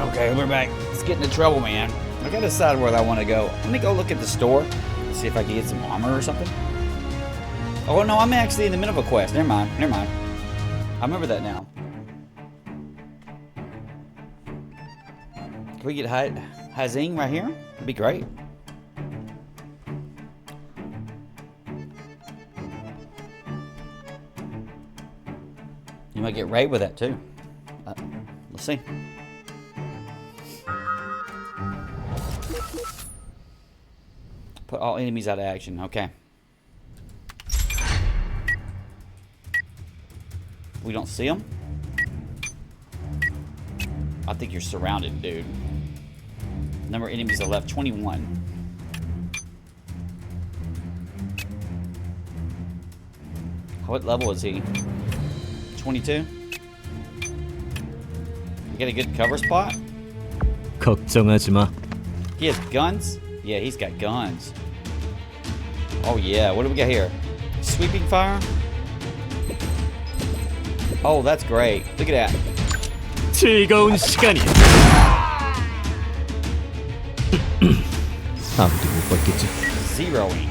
Okay, we're back. Let's get into trouble, man. I gotta decide where I want to go. Let me go look at the store. See if I can get some armor or something. Oh no, I'm actually in the middle of a quest. Never mind. Never mind. I remember that now. Can we get Hazing right here? That'd be great. You might get raid with that too. Let's see. Put all enemies out of action. Okay. We don't see them? I think you're surrounded, dude. Number of enemies are left, 21. What level is he? 22? You get a good cover spot? 걱정하지 마. He has guns? Yeah, he's got guns. Oh yeah, what do we got here? Sweeping fire? Oh, that's great. Look at that. 즐거운 시간이야. 아무도 못 봤겠지. Zeroing.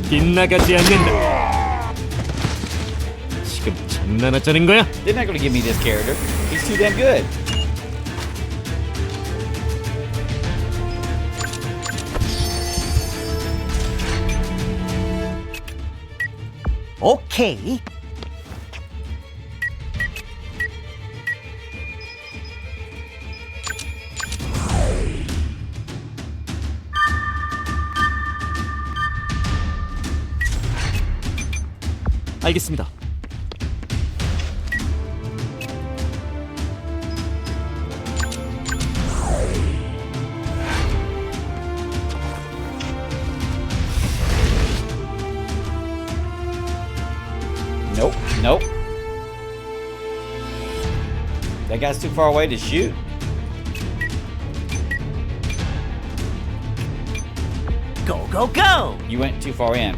빗나가지 않는다. 지금 장난하자는 거야? They're not gonna give me this character. He's too damn good. 오케이. 알겠습니다. Nope, nope. That guy's too far away to shoot. Go, go, go! You went too far in.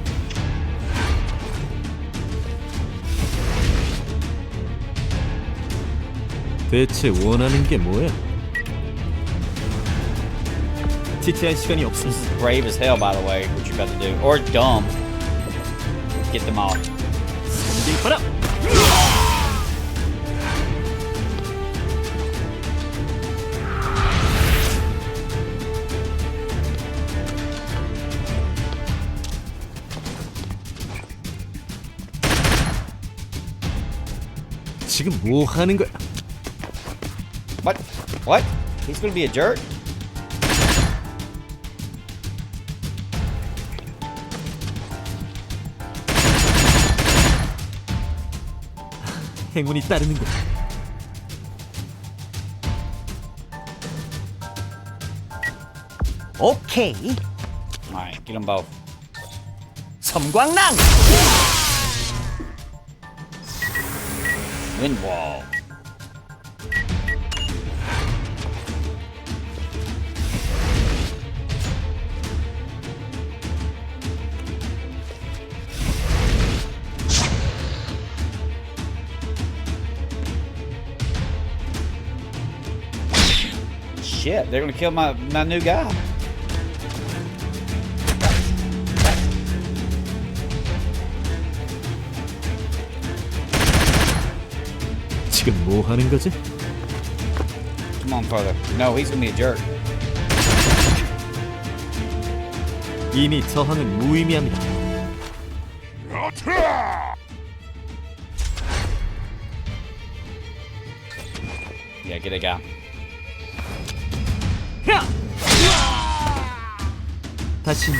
대체 원하는 게 뭐야? 지체할 시간이 없어. This is brave as hell, by the way, what you're about to do. Or dumb. Get them all. 봐라. 지금 뭐 하는 거야? What? What? He's gonna be a jerk? 행운이 따르는 거야. 오케이. Alright, get them both. 섬광랑. Wind wall. Shit, they're gonna kill my new guy. 지금 뭐 하는 거지? Come on, further. No, he's gonna be a jerk. 이미 저항은 무의미합니다. Yeah, get a guy. 다신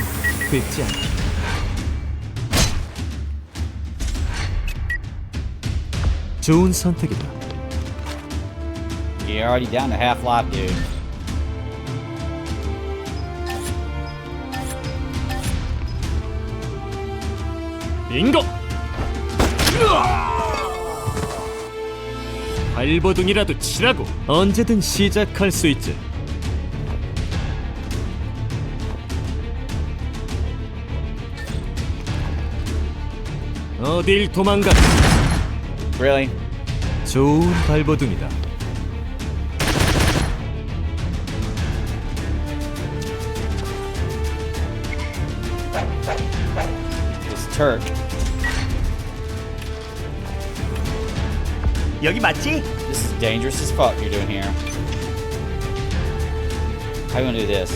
뵙지 않아. 좋은 선택이다. You're already down to half life, dude. 빙고! 발버둥이라도 치라고. 언제든 시작할 수 있지. 어딜 도망가? Really? 좋은 발버둥이다. This Turk. 여기 맞지? This is dangerous as fuck you're doing here. How you gonna do this?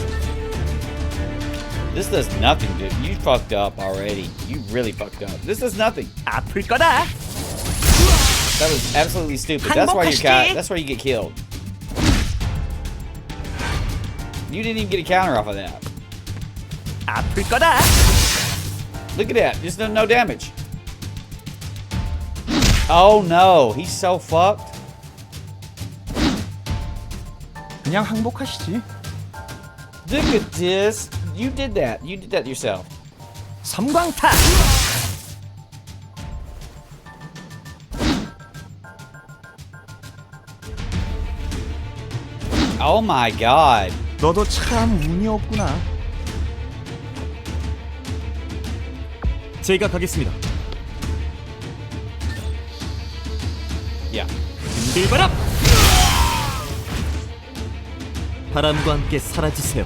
This does nothing, dude. You fucked up already. You really fucked up. This does nothing. 아플 거다. That was absolutely stupid. That's why that's why you get killed. You didn't even get a counter off of that. 아플 거다. Look at that. Just no damage. Oh no, he's so fucked. 그냥 항복하시지. Look at this. You did that. You did that yourself. 섬광탄. Oh my god. 너도 참 운이 없구나. 제가 가겠습니다. Yeah. 들바람! 바람과 함께 사라지세요.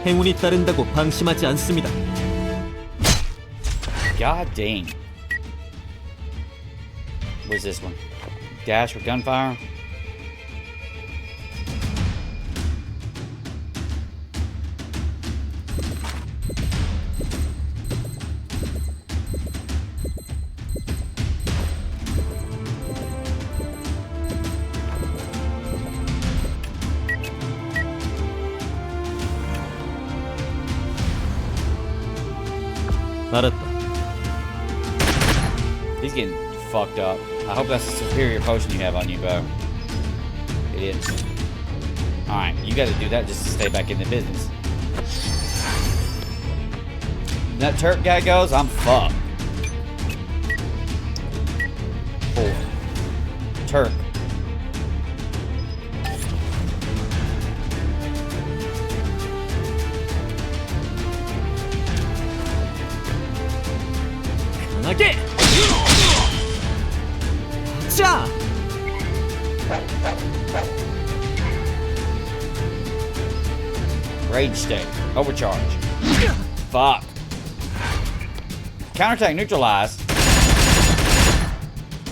행운이 따른다고 방심하지 않습니다. God dang. What's this one? Dash or gunfire? 알았다. He's getting fucked up. I hope that's a superior potion you have on you, Bo. It is. Alright, you gotta do that just to stay back in the business. That Turk guy goes, I'm fucked. 4. Turk. 강하게! 자! Rage state. Overcharge. Fuck. Counterattack neutralized.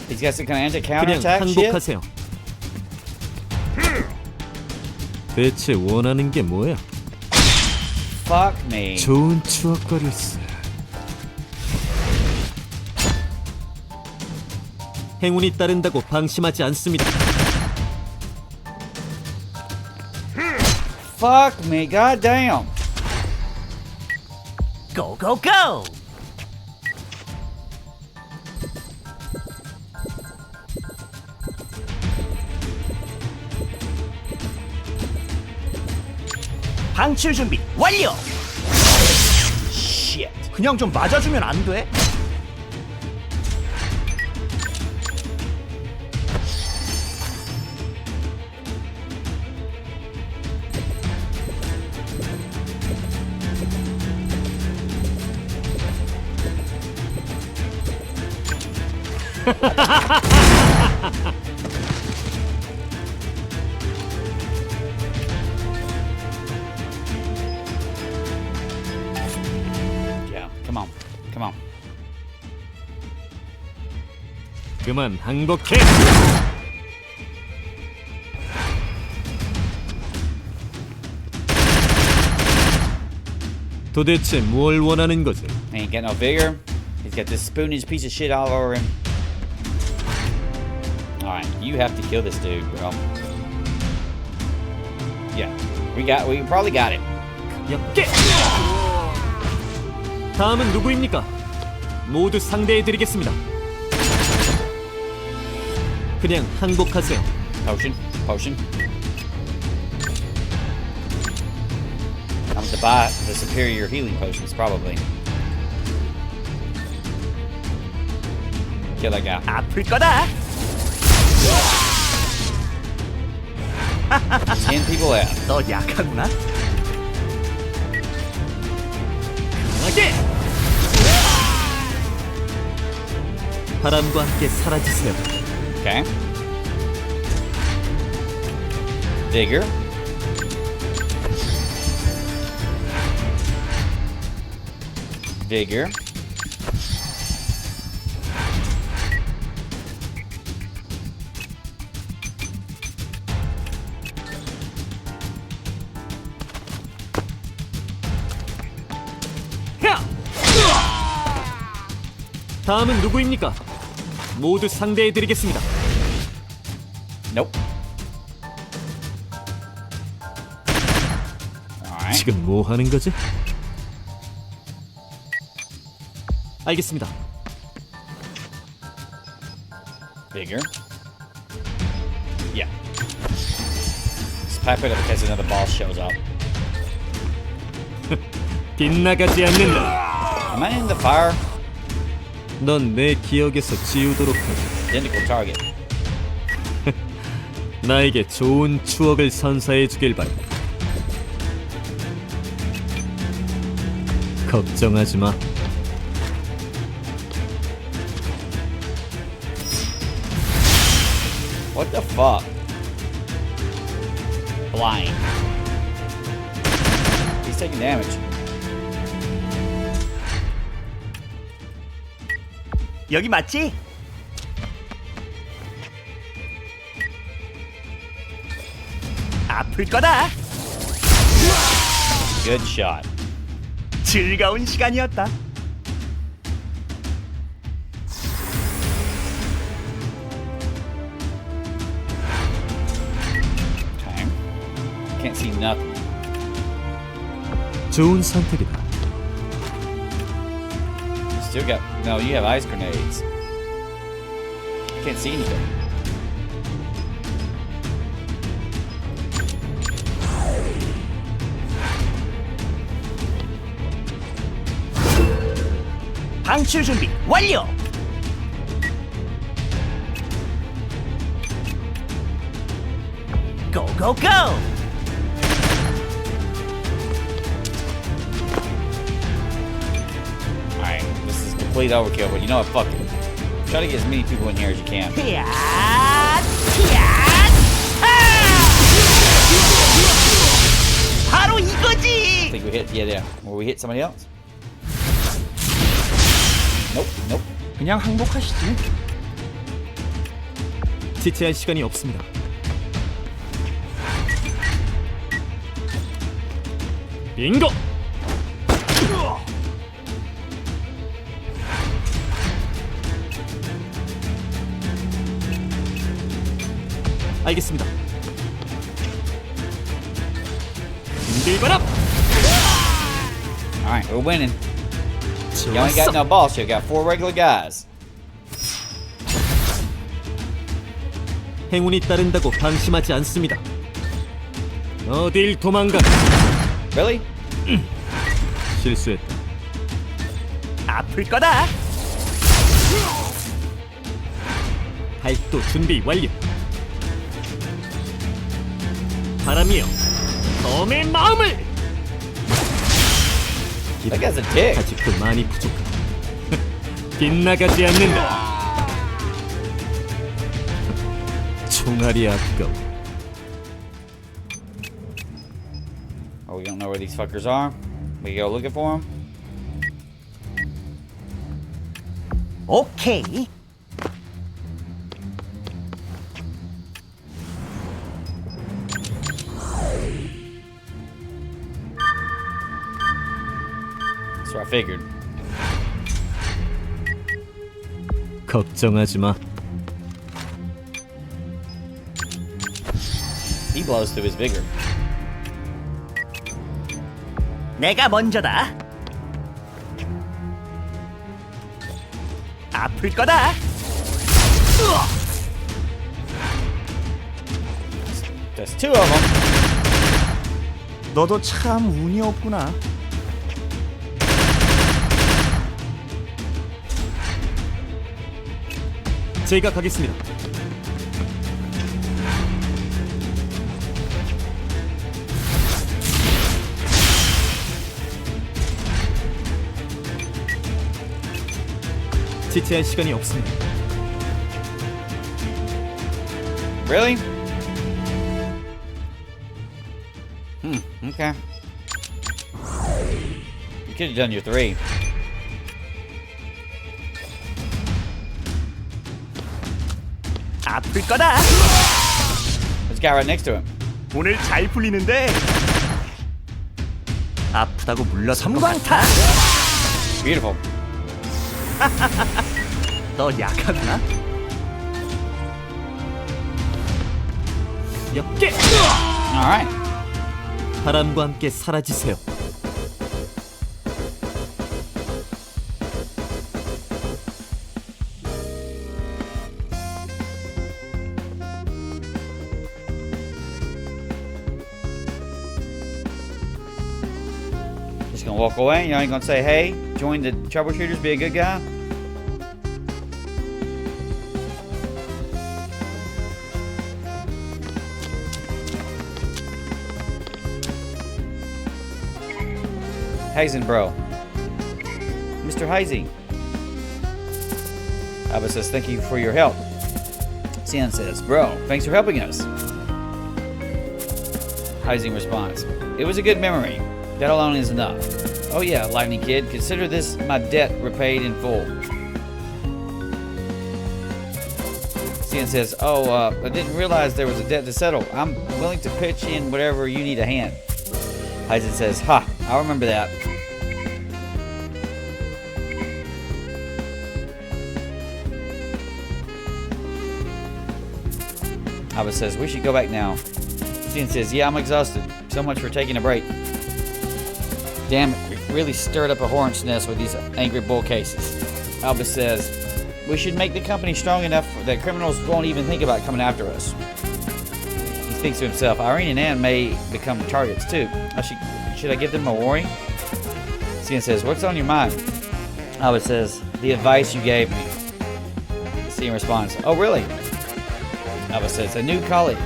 He's got some kind of 그냥 anti-counterattack shit. 항복하세요. 대체 원하는 게 뭐야? Fuck me. 좋은 추억거리였어. 행운이 따른다고 방심하지 않습니다. Fuck me. God damn. Go go go. 방출 준비 완료. Shit. 그냥 좀 맞아주면 안 돼? Yeah, come on. Come on. 그만 항복해. 도대체 뭘 원하는 거지? Ain't got no vigor. He's got this spoonage piece of shit all over him. Alright, you have to kill this dude, bro. Yeah, we probably got it. 엽게! 다음은 누구입니까? 모두 상대해드리겠습니다. 그냥 항복하세요. Potion, potion. I'm gonna buy the superior healing potions, probably. Kill that guy. 아플 거다. 10 people left. 너 약하구나. 강하게. 바람과 함께 사라지세요. Okay. Vigor. Vigor. 다음은 누구입니까? 모두 상대해드리겠습니다. Nope. Alright. 지금 뭐 하는 거지? 알겠습니다. Vigor. Yeah. Just pipe it up in case another boss shows up. 빗나가지 않는다. Am I in the fire? 넌 내 기억에서 지우도록 하지. Identical target. 나에게 좋은 추억을 선사해주길 바란다. 걱정하지 마. What the fuck? Blind. He's taking damage. 여기 맞지? 아플 거다. Good shot. 즐거운 시간이었다. Okay. Can't see nothing. 좋은 선택이다. Still got no. You have ice grenades. Can't see anything. 방출 준비 완료. 고고고. Alright, this is complete overkill, but you know what? Fuck it. Try to get as many people in here as you can. 히앗 히앗 바로 I 이거지. think we hit. Yeah. Will we hit somebody else? Nope. Nope. 그냥 항복하시지. 지체할 시간이 없습니다. 빙고! 알겠습니다. 준비바람! Alright, we're winning. You ain't got no boss. You got 4 regular guys. 행운이 따른다고 방심하지 않습니다. 어딜 도망가? Really? 실수했다. 아플 거다. 발도 준비 완료. 바람이여, 검의 마음을! That guy's a dick. 아직도 많이 부족하다. 빗나가지 않는다. 총알이 아까워. Oh, we don't know where these fuckers are. We go looking for them. 오케이. That's what I figured. 걱정하지 마. He blows through his vigor. 내가 먼저다. 아플 거다. There's 2 of them. 너도 참 운이 없구나. 제가 가겠습니다. 지체할 시간이 없습니다. Really? Okay. You could have done your 3. 아플 거다. There's a guy right next to him. 오늘 잘 풀리는데. 아프다고 물러서 섬광타. Beautiful. 너 약하구나. 몇 개! Alright. 바람과 함께 사라지세요. Just gonna walk away? You ain't gonna say, hey, join the Troubleshooters, be a good guy? Hazen, bro. Mr. Hazy. Abba says, thank you for your help. Sian says, bro, thanks for helping us. Hazing responds, it was a good memory. That alone is enough. Oh yeah, Lightning Kid, consider this my debt repaid in full. Sian says, oh, I didn't realize there was a debt to settle. I'm willing to pitch in whatever you need a hand. Hazen says, ha, I'll remember that. Abba says, we should go back now. Sian says, yeah, I'm exhausted. So much for taking a break. Damn it, we really stirred up a hornet's nest with these angry bull cases. Abba says, we should make the company strong enough that criminals won't even think about coming after us. He thinks to himself, Irene and Ann may become targets too. Should I give them a warning? Sian says, what's on your mind? Abba says, the advice you gave me. Sian responds, oh really? Abba says, a new colleague.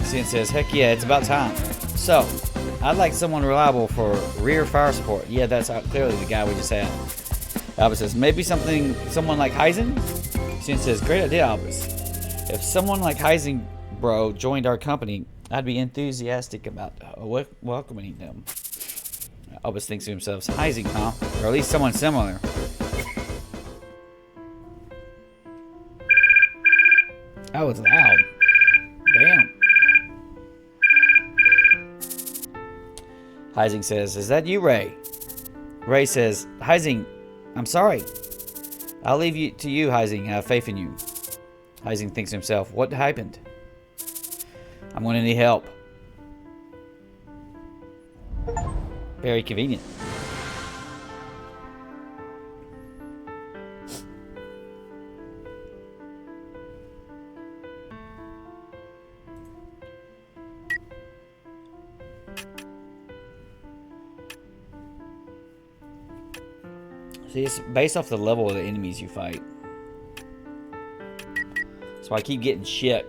Sian says, heck yeah, it's about time. So, I'd like someone reliable for rear fire support. Yeah, that's clearly the guy we just had. Albus says, maybe someone like Heisen? Sian says, great idea, Albus. If someone like Heisen, bro, joined our company, I'd be enthusiastic about welcoming them. Albus thinks to himself, Heisen, huh? Or at least someone similar. Oh, it's loud. Damn. Heising says, is that you, Ray? Ray says, Heising, I'm sorry. I'll leave you to you, Heising. I have faith in you. Heising thinks to himself, what happened? I'm going to need help. Very convenient. See, it's based off the level of the enemies you fight. So I keep getting shit.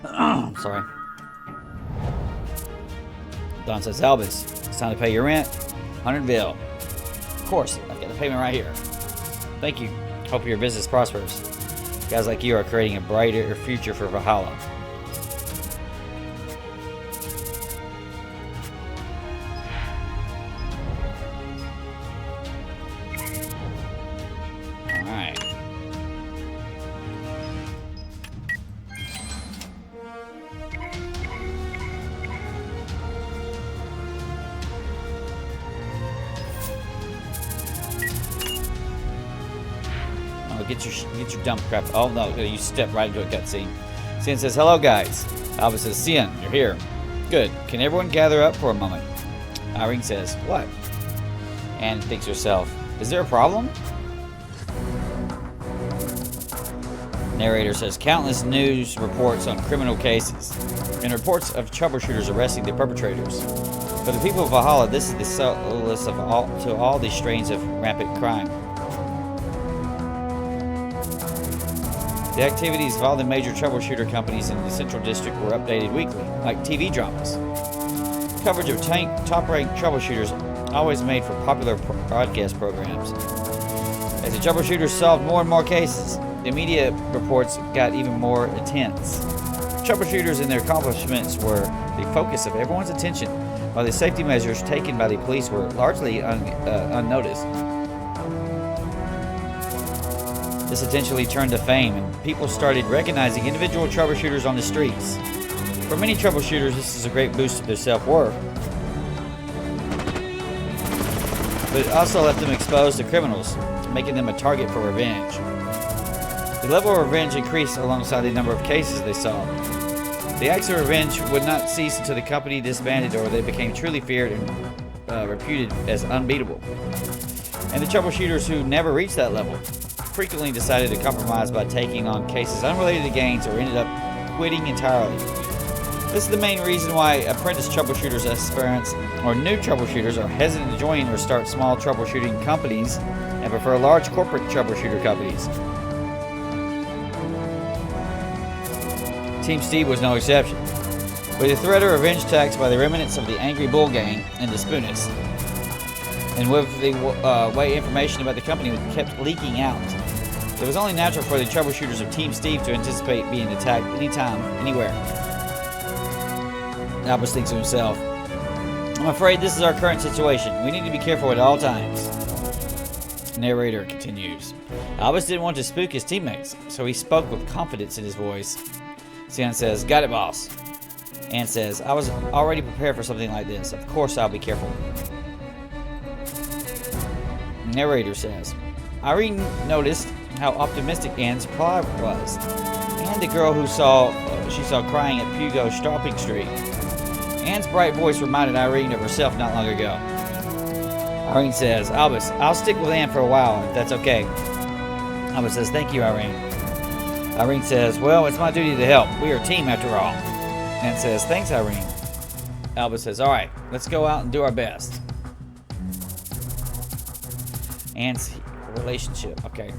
I'm sorry. Don says, Albus, it's time to pay your rent. 100 bill. Of course, I've got the payment right here. Thank you. Hope your business prospers. Guys like you are creating a brighter future for Valhalla. Alright. Get your dump crap. Oh no, you step right into a cutscene. Sian says, hello guys. Alba says, Sian, you're here. Good. Can everyone gather up for a moment? Irene says, what? Anne thinks to herself, is there a problem? Narrator says countless news reports on criminal cases and reports of troubleshooters arresting the perpetrators. For the people of Valhalla, this is the solace of all these strains of rampant crime. The activities of all the major troubleshooter companies in the Central District were updated weekly, like TV dramas. Coverage of top-ranked troubleshooters always made for popular broadcast programs. As the troubleshooters solved more and more cases, the media reports got even more intense. Troubleshooters and their accomplishments were the focus of everyone's attention, while the safety measures taken by the police were largely unnoticed. This eventually turned to fame, and people started recognizing individual troubleshooters on the streets. For many troubleshooters, this is a great boost to their self-worth, but it also left them exposed to criminals, making them a target for revenge. The level of revenge increased alongside the number of cases they solved. The acts of revenge would not cease until the company disbanded or they became truly feared and reputed as unbeatable. And the troubleshooters who never reached that level frequently decided to compromise by taking on cases unrelated to gains or ended up quitting entirely. This is the main reason why apprentice troubleshooters, aspirants, or new troubleshooters are hesitant to join or start small troubleshooting companies and prefer large corporate troubleshooter companies. Team Steve was no exception. With the threat of revenge attacks by the remnants of the Angry Bull Gang and the Spoonists, and with the way information about the company kept leaking out, it was only natural for the troubleshooters of Team Steve to anticipate being attacked anytime, anywhere. Albus thinks to himself, I'm afraid this is our current situation. We need to be careful at all times. Narrator continues. Albus didn't want to spook his teammates, so he spoke with confidence in his voice. Sion says, got it, boss. Ann says, I was already prepared for something like this. Of course I'll be careful. Narrator says, Irene noticed how optimistic Ann's reply was, and the girl who she saw crying at Pugo Shopping Street. Ann's bright voice reminded Irene of herself not long ago. Irene says, Albus, I'll stick with Ann for a while, if that's okay. Albus says, thank you, Irene. Irene says, well, it's my duty to help. We are a team after all. Ann says, thanks, Irene. Albus says, all right, let's go out and do our best. Ann's relationship. Okay.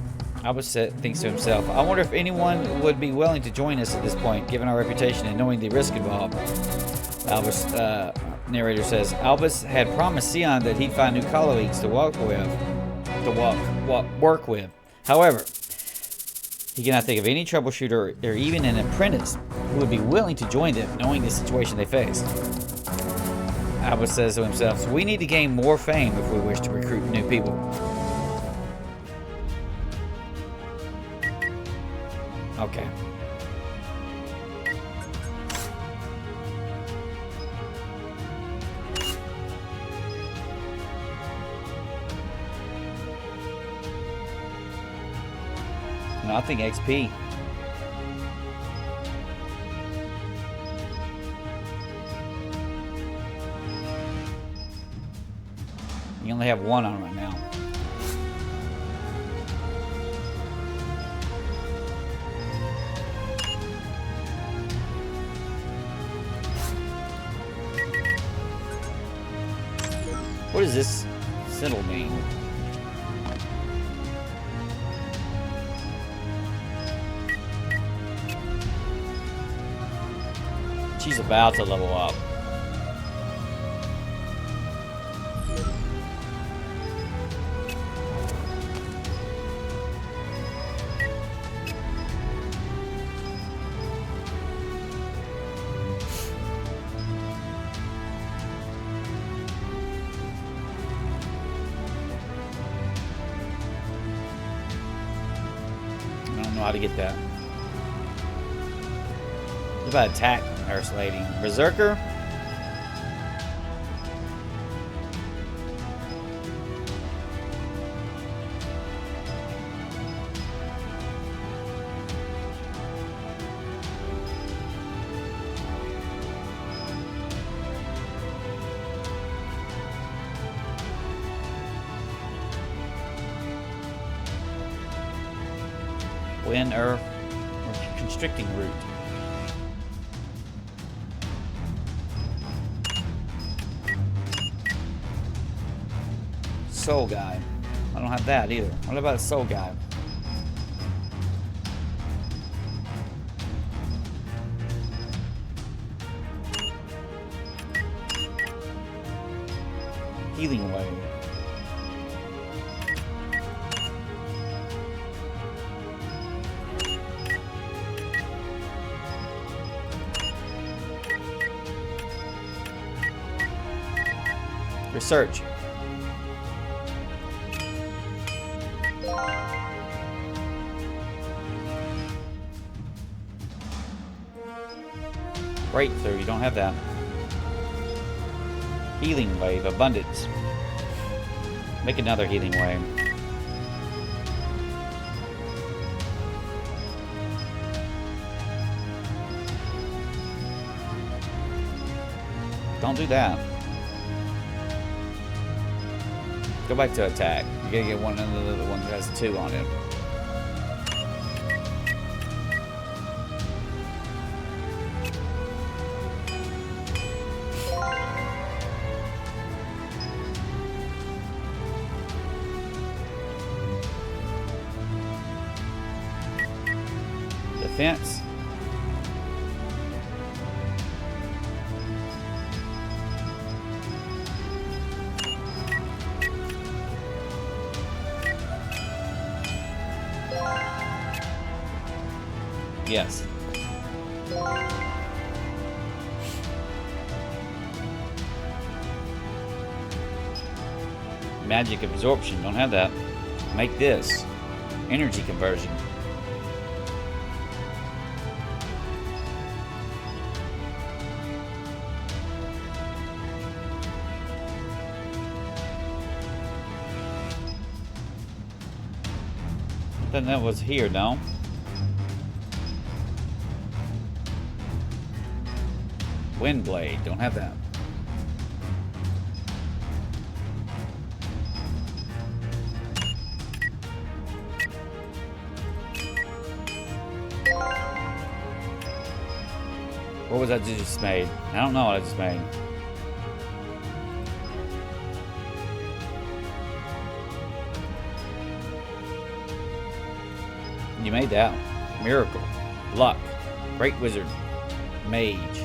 Albus thinks to himself, I wonder if anyone would be willing to join us at this point, given our reputation and knowing the risk involved. Albus, narrator says, Albus had promised Sion that he'd find new colleagues to work with. However, he cannot think of any troubleshooter or even an apprentice who would be willing to join them, knowing the situation they faced. Albus says to himself, so we need to gain more fame if we wish to recruit new people. Okay. No, I think XP. You only have one on right now. What does this symbol mean? She's about to level up. I don't know how to get that. What about attack, nurse lady? Berserker? Wind, earth. constricting root. Soul guide. I don't have that either. What about a soul guide? Healing wave. Research. Breakthrough, you don't have that. Healing wave, abundance. Make another healing wave. Don't do that. Go back to attack. You gotta get one another one that has 2 on it. Defense. Yes. Magic absorption, don't have that. Make this. Energy conversion. Then that was here, no? Wind blade, don't have that. What was that just made? I don't know what I just made. You made that. Miracle. Luck. Great wizard. Mage.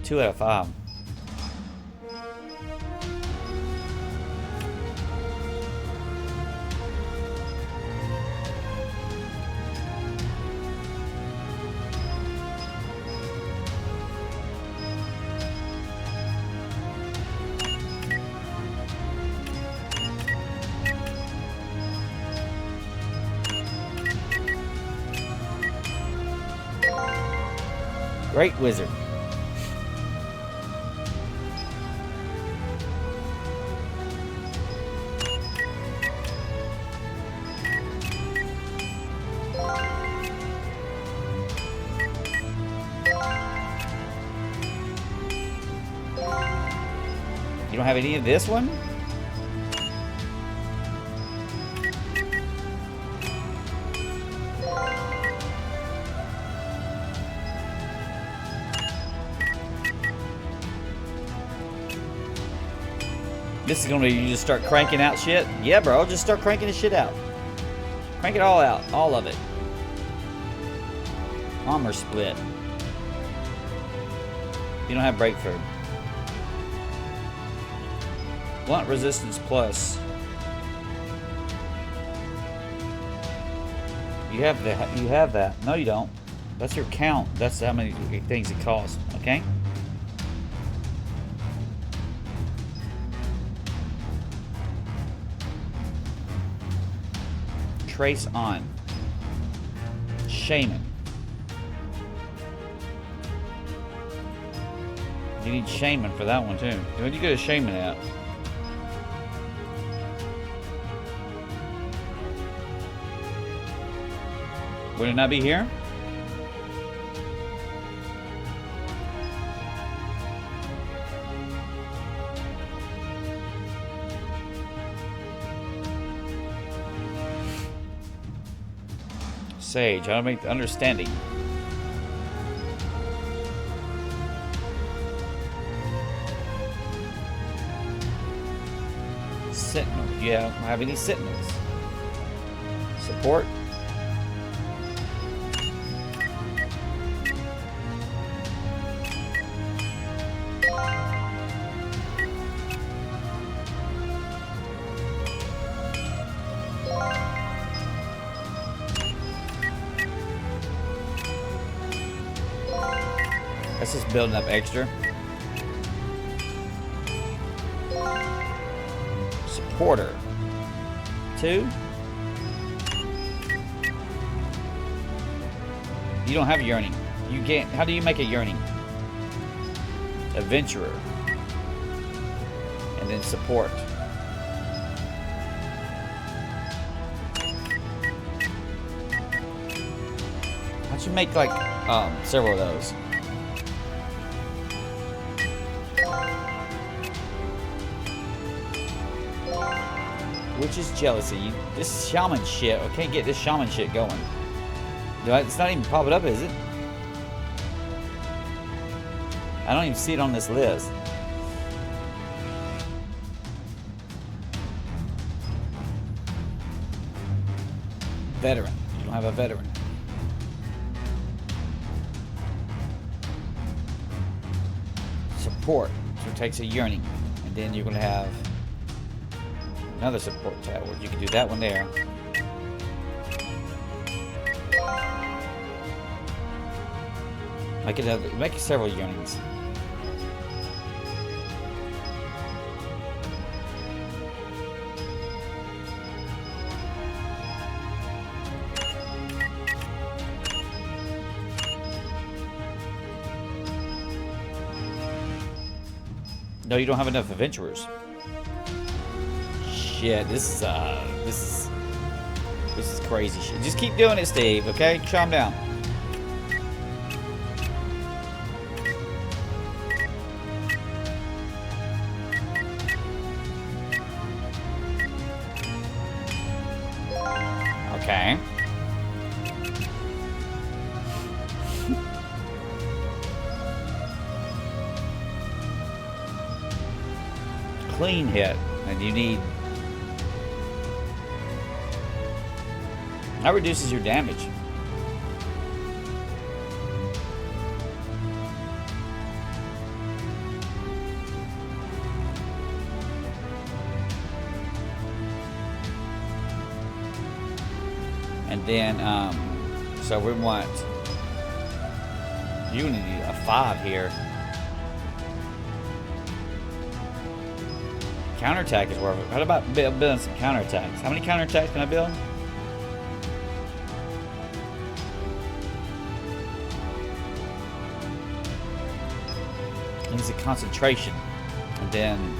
2 out of 5. Great wizard. You don't have any of this one? This is gonna be you just start cranking out shit? Yeah, bro, just start cranking the shit out. Crank it all out, all of it. Armor split. You don't have breakthrough. Blunt resistance plus. You have that. You have that. No, you don't. That's your count. That's how many things it costs. Okay. Trace on. Shaman. You need Shaman for that one too. Where'd you get a Shaman at? Would it not be here? Sage, how to make the understanding. Sentinel. Do you have any sentinels? Support. That's just building up extra. Supporter. 2. You don't have yearning. You can't. How do you make a yearning? Adventurer. And then support. How'd you make like several of those? Which is jealousy. This shaman shit. I can't get this shaman shit going. It's not even popping up, is it? I don't even see it on this list. Veteran. You don't have a veteran. Support. So it takes a yearning. And then you're going to have another support tower. You can do that one there. Make it several yearnings. No, you don't have enough adventurers. Shit, this is crazy shit. Just keep doing it, Steve, okay? Calm down. Okay. Clean hit, and you need. That reduces your damage. And then, so we want. You need a 5 here. Counterattack is worth it. How about building some counterattacks? How many counterattacks can I build? Needs a concentration. And then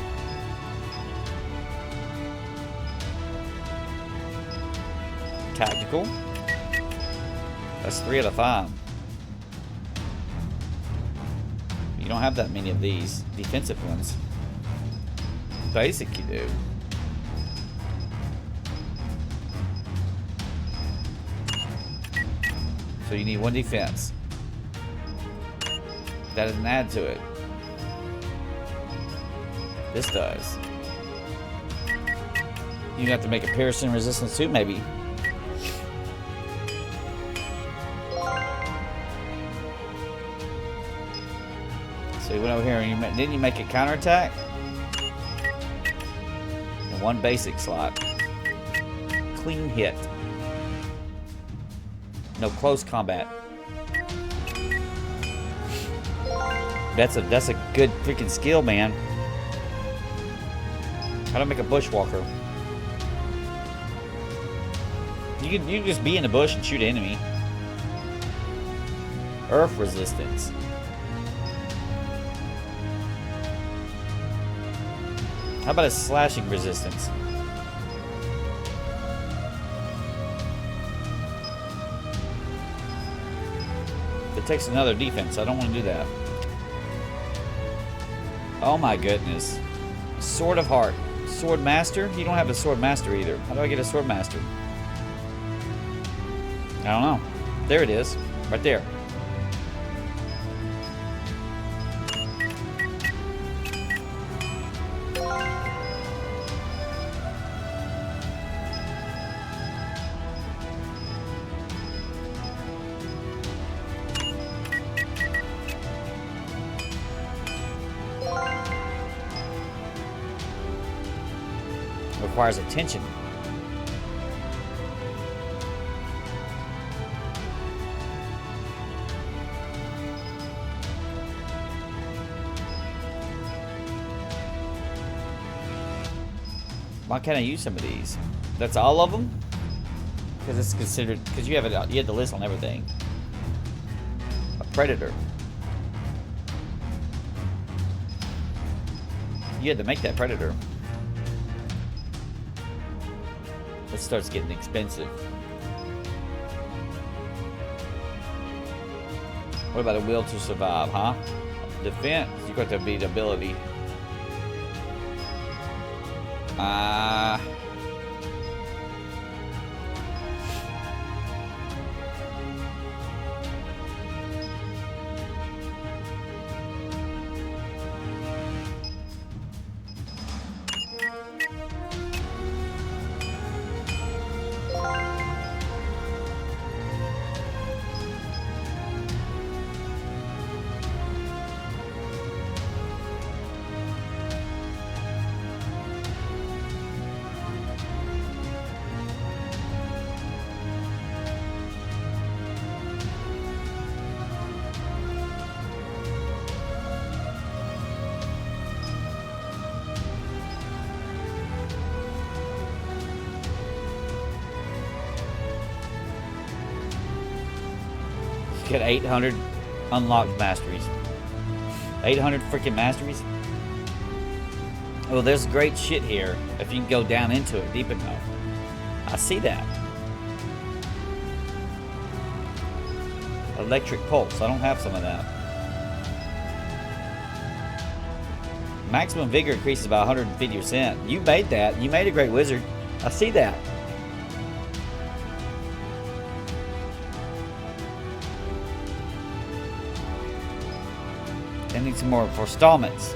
tactical. That's 3 out of 5. You don't have that many of these defensive ones. Basic you do. So you need 1 defense. That doesn't add to it. This does. You have to make a piercing resistance too, maybe. So you went over here and didn't you make a counterattack? 1 basic slot. Clean hit. No close combat. That's a good freaking skill, man. How to make a bushwalker? You can just be in the bush and shoot an enemy. Earth resistance. How about a slashing resistance? It takes another defense. I don't want to do that. Oh my goodness. Sword of Heart. Sword Master? You don't have a Sword Master either. How do I get a Sword Master? I don't know. There it is. Right there. Requires attention. Why can't I use some of these? That's all of them? Because it's considered, because you have it, you had the list on everything. A predator. You had to make that predator. It starts getting expensive. What about a will to survive, huh? Defense, you got to beat ability. Get 800 unlocked masteries. 800 freaking masteries. Well, there's great shit here if you can go down into it deep enough. I see that. Electric pulse. I don't have some of that. Maximum vigor increases by 150%. You made that. You made a great wizard. I see that. I need some more forestalments.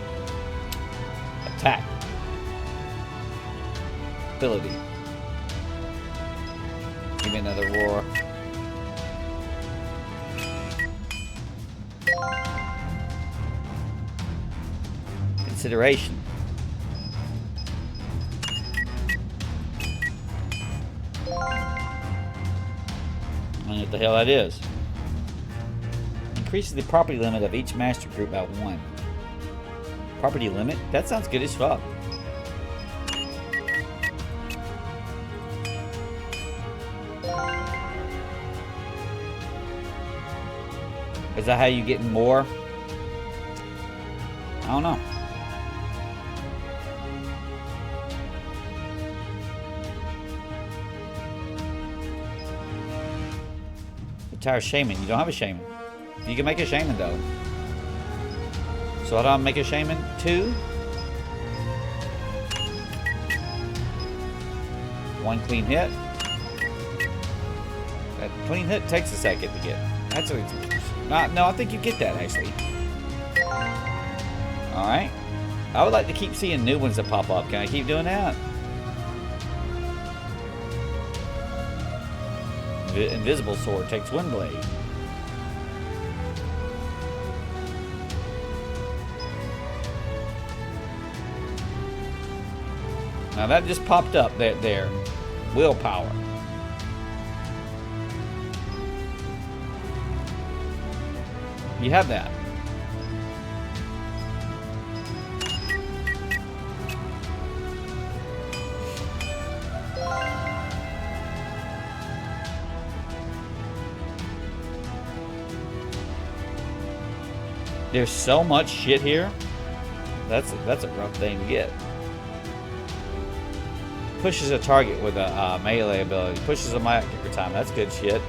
Attack. Ability. Give me another roar. Consideration. I don't know what the hell that is. Increases the property limit of each master group by 1. Property limit? That sounds good as fuck. Is that how you get more? I don't know. Retire shaman. You don't have a shaman. You can make a shaman though. So how do I make a shaman? 2. 1 clean hit. That clean hit takes a second to get. That's a, no, I think you get that actually. Alright. I would like to keep seeing new ones that pop up. Can I keep doing that? Invisible sword takes 1 blade. Now that just popped up there. Willpower. You have that. There's so much shit here. That's a rough thing to get. Pushes a target with a melee ability. Pushes a mic every time. That's good shit.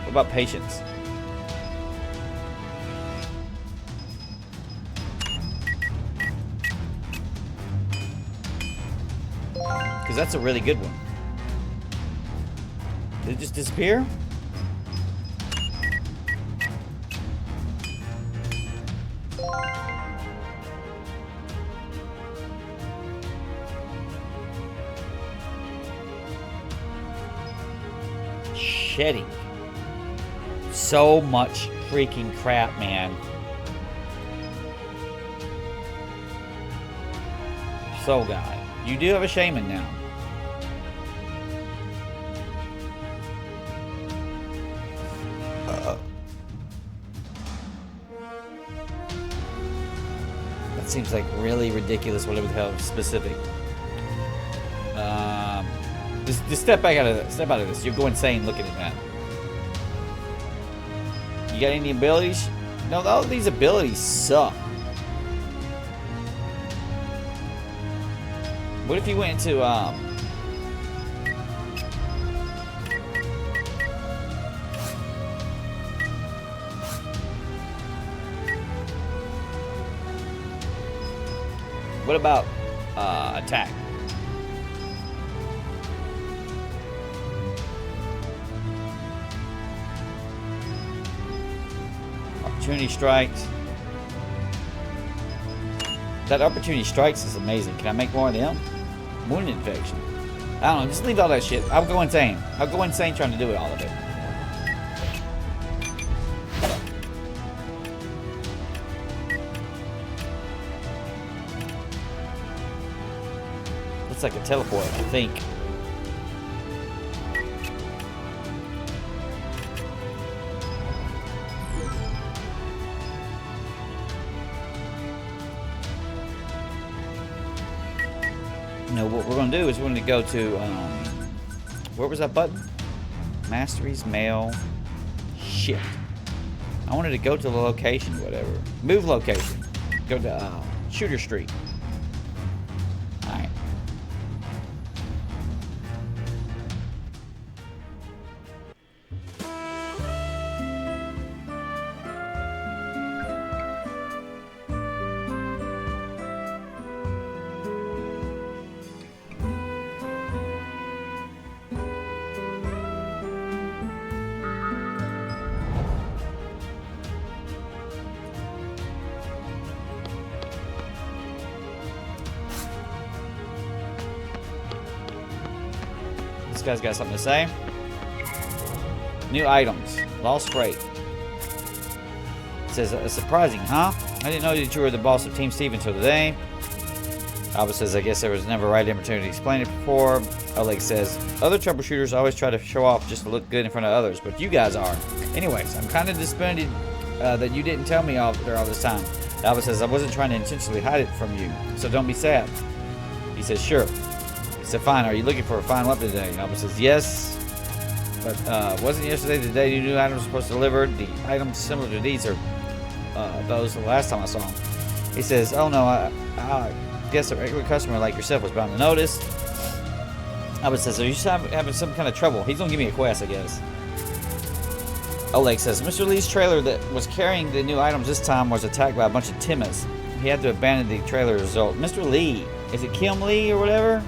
What about patience? Because that's a really good one. Did it just disappear? Shedding. So much freaking crap, man. So, guy, you do have a shaman now. That seems like really ridiculous. Whatever the hell specific. Just step back out of this. Step out of this. You'll go insane looking at that. You got any abilities? No, all of these abilities suck. What if you went into what about attack? Opportunity strikes. That opportunity strikes is amazing. Can I make more of them? Wound infection. I don't know. Just leave all that shit. I'll go insane. I'll go insane trying to do it, all of it. Looks like a teleport, I think. No, what we're going to do is we're going to go to, where was that button? Masteries, mail, shit. I wanted to go to the location, whatever. Move location. Go to Shooter Street. Alright. This guy's got something to say. New items. Lost freight. It says, surprising, huh? I didn't know that you were the boss of Team Steve until today. Albert says, I guess there was never a right opportunity to explain it before. Oleg says, other troubleshooters always try to show off just to look good in front of others, but you guys are. Anyways, I'm kind of disappointed that you didn't tell me all this time. Albert says, I wasn't trying to intentionally hide it from you, so don't be sad. He says, sure. He said, fine, are you looking for a fine weapon today? Albert says, yes. But wasn't yesterday the day you new items were supposed to deliver? The items similar to these are those the last time I saw them. He says, oh no, I guess a regular customer like yourself was bound to notice. Albert says, are you having some kind of trouble? He's going to give me a quest, I guess. Oleg says, Mr. Lee's trailer that was carrying the new items this time was attacked by a bunch of Timmers. He had to abandon the trailer as a result. Mr. Lee, is it Kim Lee or whatever?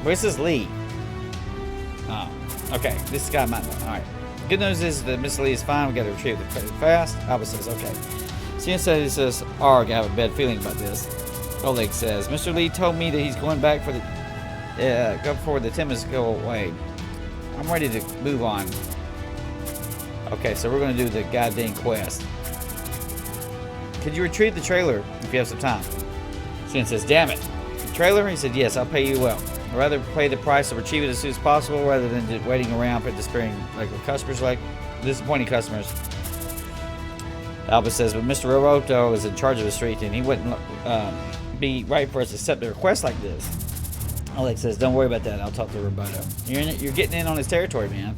Where's this Lee? Oh, okay. This guy might know. Alright. Good news is that Mr. Lee is fine. We got to retrieve the trailer fast. Albert says, okay. Sian says, Arg, I have a bad feeling about this. Oleg says, Mr. Lee told me that he's going back for the go before the Timmers go away. I'm ready to move on. Okay, so we're going to do the goddamn quest. Could you retrieve the trailer if you have some time? Sian says, damn it. The trailer? He said, yes, I'll pay you well. I'd rather pay the price to retrieve it as soon as possible rather than just waiting around for despairing like customers, like disappointing customers. Albert says, but Mr. Roboto is in charge of the street and he wouldn't be right for us to accept a request like this. Oleg says, don't worry about that. I'll talk to Roboto. You're getting in on his territory, man.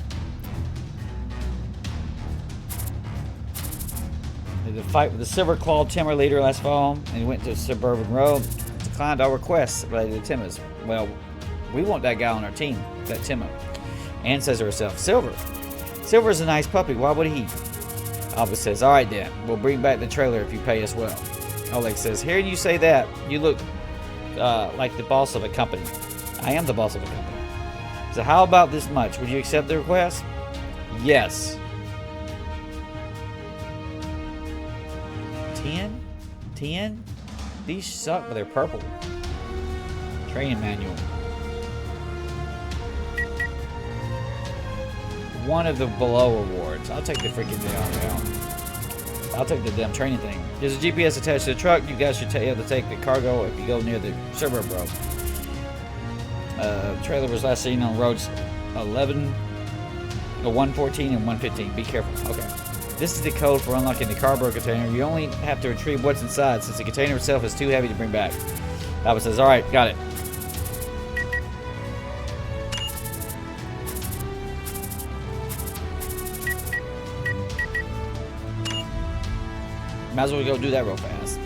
They did a fight with the silver-clawed Timmer leader last fall, and he went to Suburban Road. Declined our requests related to Timmers. Well, we want that guy on our team, that Timmer. Anne says to herself, Silver. Silver's a nice puppy. Why would he? Albert says, all right then. We'll bring back the trailer if you pay us well. Oleg says, hearing you say that, you look like the boss of a company. I am the boss of a company. So how about this much? Would you accept the request? Yes. 10? 10? These suck, but they're purple. Training manual. One of the below awards. I'll take the freaking down. I'll take the damn training thing. There's a GPS attached to the truck. You guys should be able to take the cargo if you go near the Steveburto. Trailer was last seen on roads 11, 114, and 115. Be careful. Okay. This is the code for unlocking the cargo container. You only have to retrieve what's inside since the container itself is too heavy to bring back. Albert says, alright, got it. Might as well go do that real fast.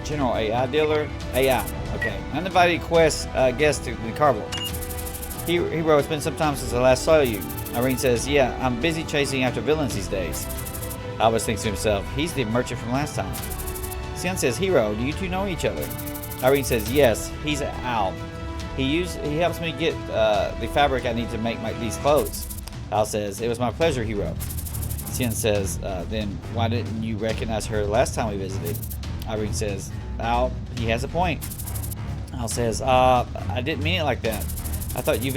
General AI dealer. AI. Okay. Uninvited guest to the cargo. Hero, it's been some time since I last saw you. Irene says, yeah, I'm busy chasing after villains these days. Albus thinks to himself, he's the merchant from last time. Sion says, Hero, do you two know each other? Irene says, yes, he's Al. He helps me get the fabric I need to make these clothes. Al says, it was my pleasure, Hero. Sion says, then why didn't you recognize her last time we visited? Irene says, Al, he has a point. Al says, I didn't mean it like that. I thought you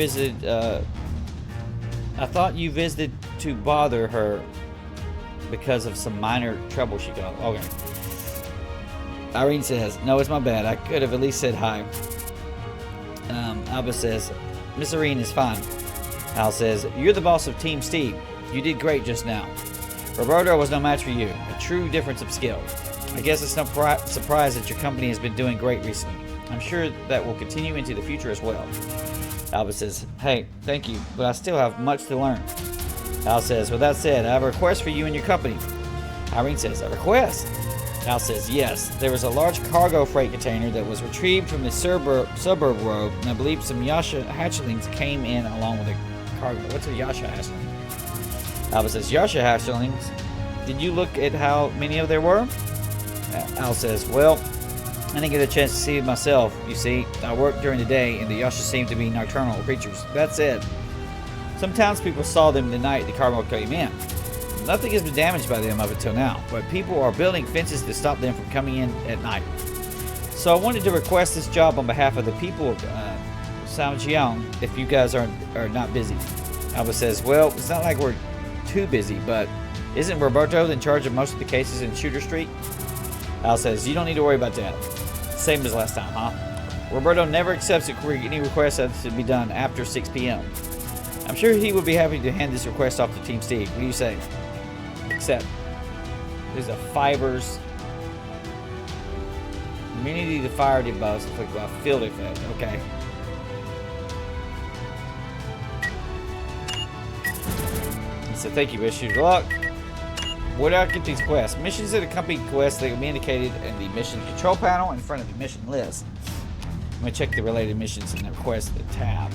visited to bother her because of some minor trouble she got. Okay. Irene says, no, it's my bad. I could have at least said hi. Alba says, Miss Irene is fine. Al says, you're the boss of Team Steve. You did great just now. Roberto was no match for you. A true difference of skill. I guess it's no surprise that your company has been doing great recently. I'm sure that will continue into the future as well. Alba says, hey, thank you, but I still have much to learn. Al says, with that said, I have a request for you and your company. Irene says, a request? Al says, yes. There was a large cargo freight container that was retrieved from the suburb road, and I believe some Yasha hatchlings came in along with the cargo. What's a Yasha hatchling? Alba says, Yasha hatchlings? Did you look at how many of there were? Al says, well, I didn't get a chance to see it myself. You see, I work during the day, and the Yasha seem to be nocturnal creatures. That said, some townspeople saw them the night the cargo came in. Nothing has been damaged by them up until now, but people are building fences to stop them from coming in at night. So I wanted to request this job on behalf of the people of Samjiang, if you guys are not busy. Alba says, well, it's not like we're too busy, but isn't Roberto in charge of most of the cases in Shooter Street? Al says, you don't need to worry about that. Same as last time, huh? Roberto never accepts any requests that should be done after 6 p.m. I'm sure he would be happy to hand this request off to Team Steve. What do you say? Accept. There's a fibers. Immunity to fire debuffs. It's like a field effect. Okay. So thank you, wish you good luck. Where do I get these quests? Missions that accompany quests that will be indicated in the mission control panel in front of the mission list. I'm going to check the related missions in the request tab.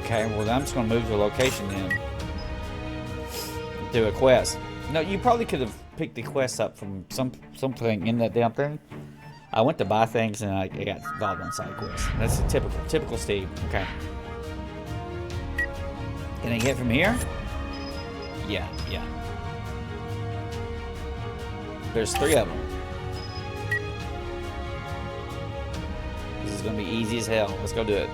Okay, well I'm just going to move to a location then. Do a quest. No, you probably could have picked the quest up from something in that damn thing. I went to buy things and I got involved on side quests. That's a typical Steve. Okay. Can I get from here? Yeah. There's 3 of them. This is going to be easy as hell. Let's go do it.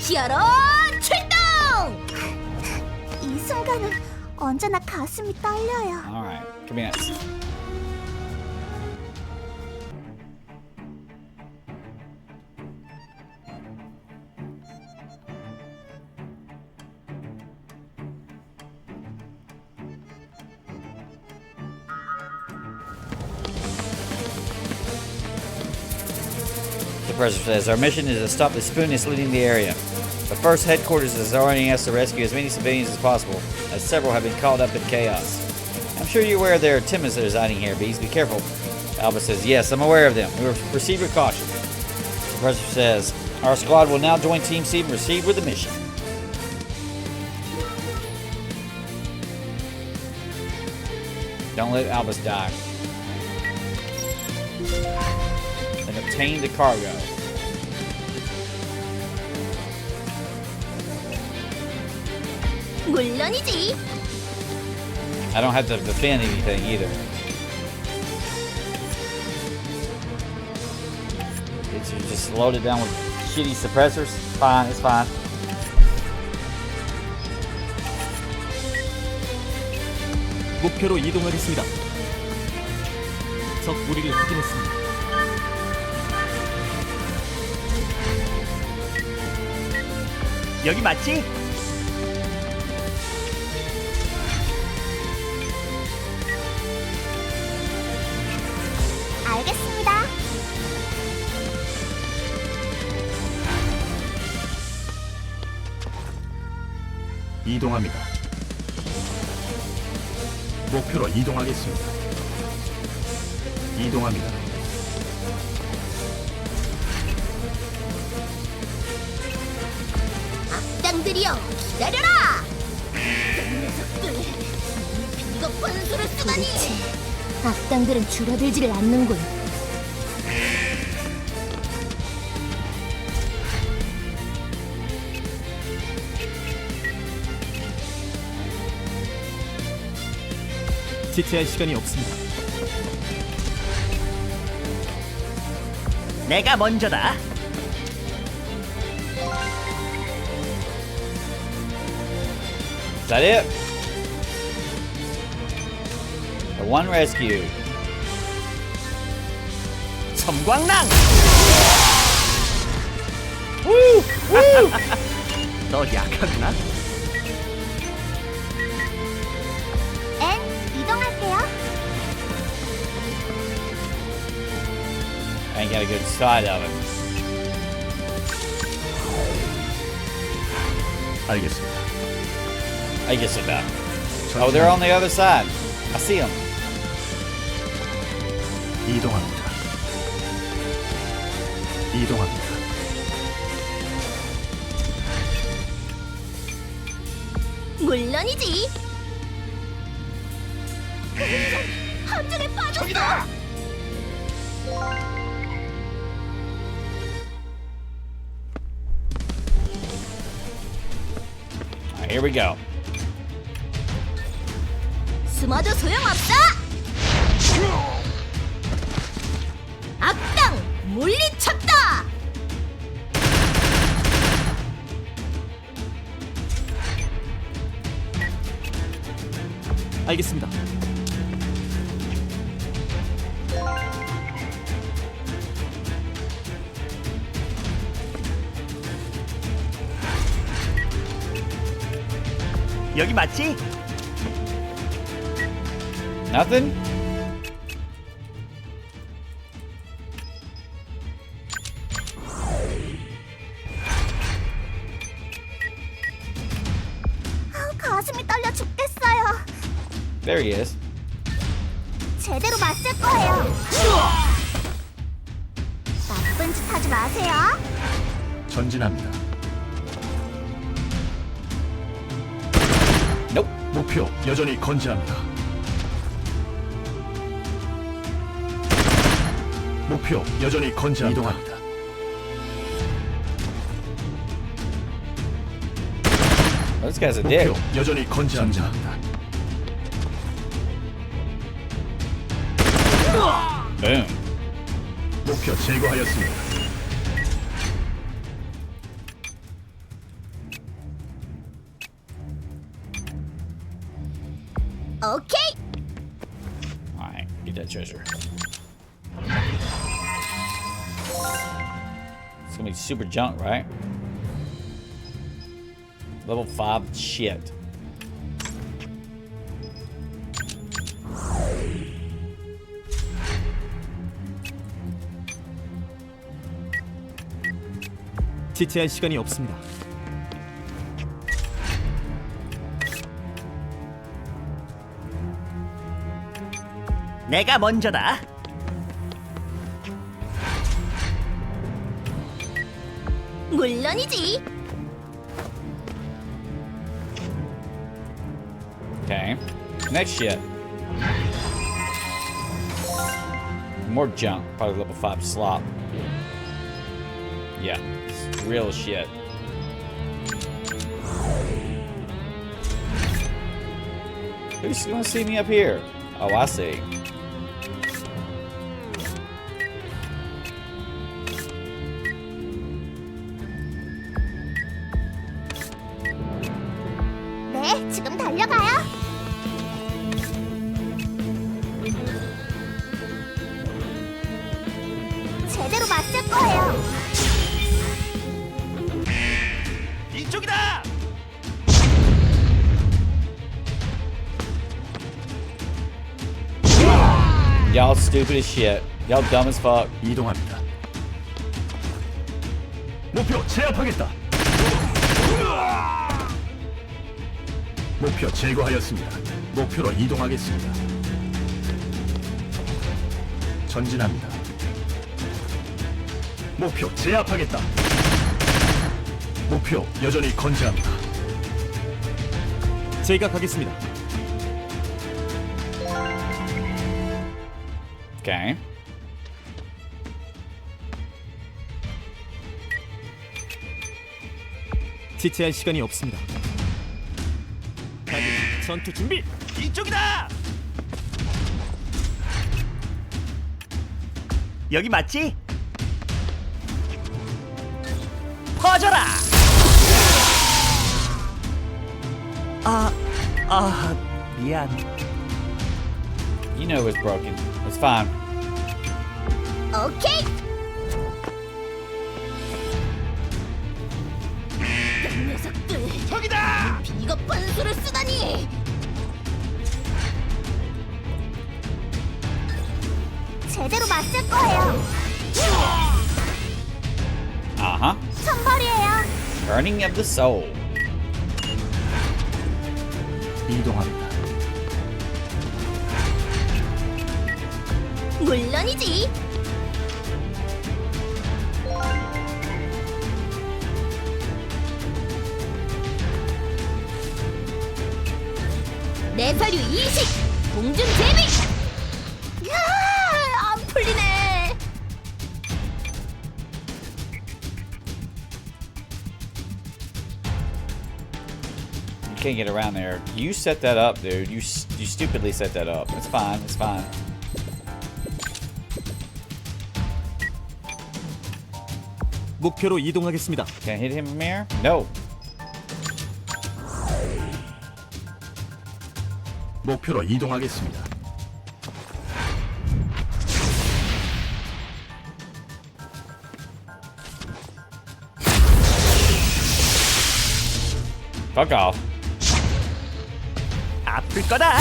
히어로 출동! 이 순간은 언제나 가슴이 떨려요. All right, commence. Suppressor says, our mission is to stop the spoon that's leading the area. But first, headquarters is ordering us to rescue as many civilians as possible, as several have been caught up in chaos. I'm sure you're aware there are Timmons that are residing here, Bees. Be careful. Alba says, yes, I'm aware of them. We will proceed with caution. Suppressor says, our squad will now join Team C and proceed with the mission. Don't let Albus die. And obtain the cargo. 물론이지. I don't have to defend anything either. It's just loaded down with shitty suppressors. Fine, it's fine. 목표로 이동하겠습니다. 적 무리를 확인했습니다. 여기 맞지? 알겠습니다. 이동합니다. 목표로 이동하겠습니다. 이동합니다. 악당들이여, 기다려라! 녀석들, 비겁한 수를 쓰다니! 도대체 악당들은 줄어들지를 않는군. 지체할 시간이 없습니다. 내가 먼저다. Is that it? The one rescue. 섬광랑. Woo! Woo! 너 약하구나. 이동할게요. I ain't got a good side of it. 알겠습니다. I guess about. Oh, they're on the other side. I see them. 이동합니다. 이동합니다. 물론이지. 함정에 빠졌어. Alright, here we go. 숨어도 소용없어. 악당 물리쳤다. 알겠습니다. 여기 맞지? Nothing? 가슴이 떨려 죽겠어요. There he is. 제대로 맞을 거예요. 나쁜 짓 하지 마세요. 전진합니다. Nope. 목표 여전히 건재합니다. 목표 여전히 건재합니다. 이동합니다. This guy's a dick. 목표 여전히 건재합니다. Boom. 목표 제거하였습니다. 오케이. Alright, get that treasure. It's gonna be super junk, right? Level 5 shit. 지체할 시간이 없습니다. 내가 먼저다. 물론이지. Okay. Next shit. More junk. Probably level 5 slop. Yeah. It's real shit. Who's gonna see me up here? Oh, I see. 네, 지금 달려가요. 제대로 맞을 거예요. 이쪽이다. Y'all stupid as shit. Y'all dumb as fuck. 이동합니다. 목표 제압하겠다. 목표 제거하였습니다. 목표로 이동하겠습니다. 전진합니다. 목표 제압하겠다. 목표 여전히 건재합니다. 제가 가겠습니다. Okay. 지체할 시간이 없습니다. 다들 전투 준비. 이쪽이다. 여기 맞지? 퍼져라. 미안. You know it's broken. It's fine. 오케이. 이 녀석들. 저기다. 비겁한 수를 쓰다니. 제대로 맞을 거예요. Uh-huh. 천벌이에요. Burning of the soul. 이동합니다. 물론이지. 내사류 이식 공중 제비. 안 풀리네. You can't get around there. You set that up, dude. You stupidly set that up. It's fine. It's fine. 목표로 이동하겠습니다. Can I hit him from here? No. 목표로 이동하겠습니다. Fuck off. 아플 거다.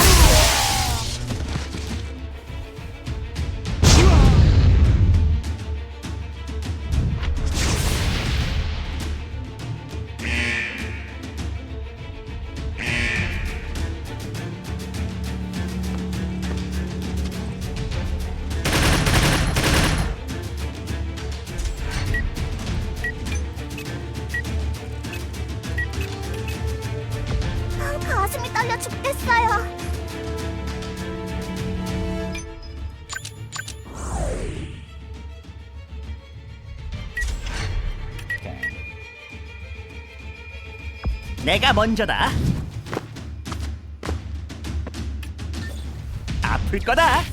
가슴이 떨려 죽겠어요. Okay. 내가 먼저다. 아플 거다.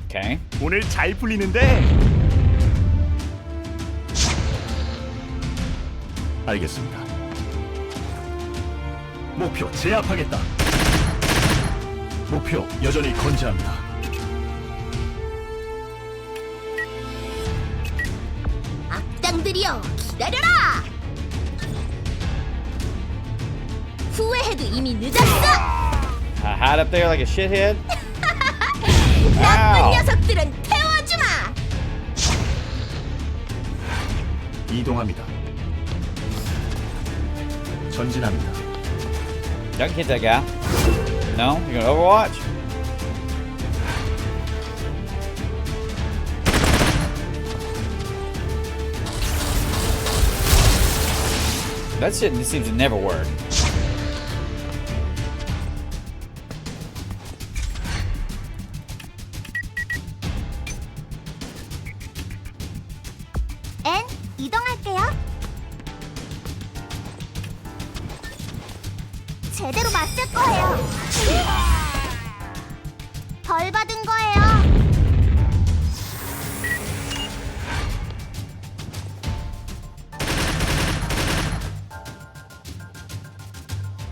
Okay. 오늘 잘 풀리는데. 알겠습니다. 목표 제압하겠다. 목표 여전히 건재합니다. 악당들이여 기다려라. 후회해도 이미 늦었어. I hide up there like a shithead. 나쁜 Ow. 녀석들은 태워주마. 이동합니다. 전진합니다. Y'all can hit that guy. No? You're gonna Overwatch? That shit seems to never work. N 이동할게요. 제대로 맞을 거예요. 벌 받은 거예요.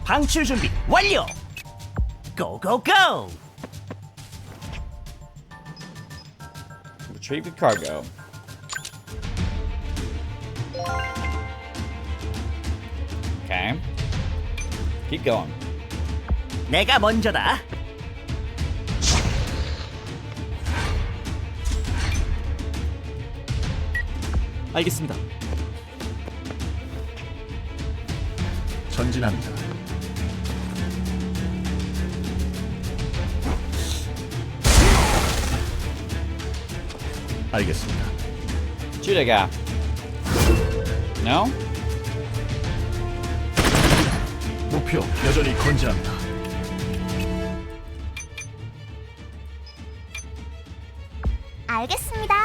방출 준비 완료. 고고고. Retrieve the cargo. Okay. Keep going. 내가 먼저다. 알겠습니다. 전진합니다. 알겠습니다. Shoot that guy. No? 목표 여전히 건재합니다. 알겠습니다.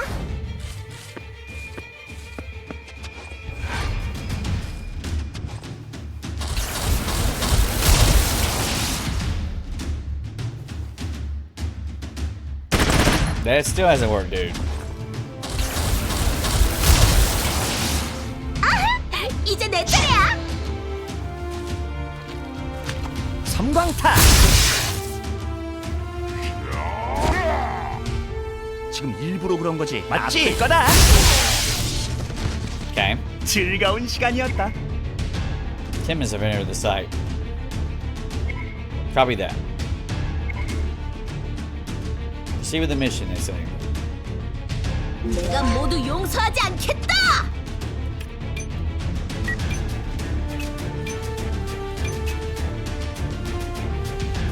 That still hasn't worked, dude. 아하! 이제 내 차례야. 섬광타. 지금 일부러 그런 거지. 맞지? 아플 거다. Okay. 즐거운 시간이었다. 10 minutes have entered the site. Copy that. See what the mission is saying. 내가 모두 용서하지 않겠다.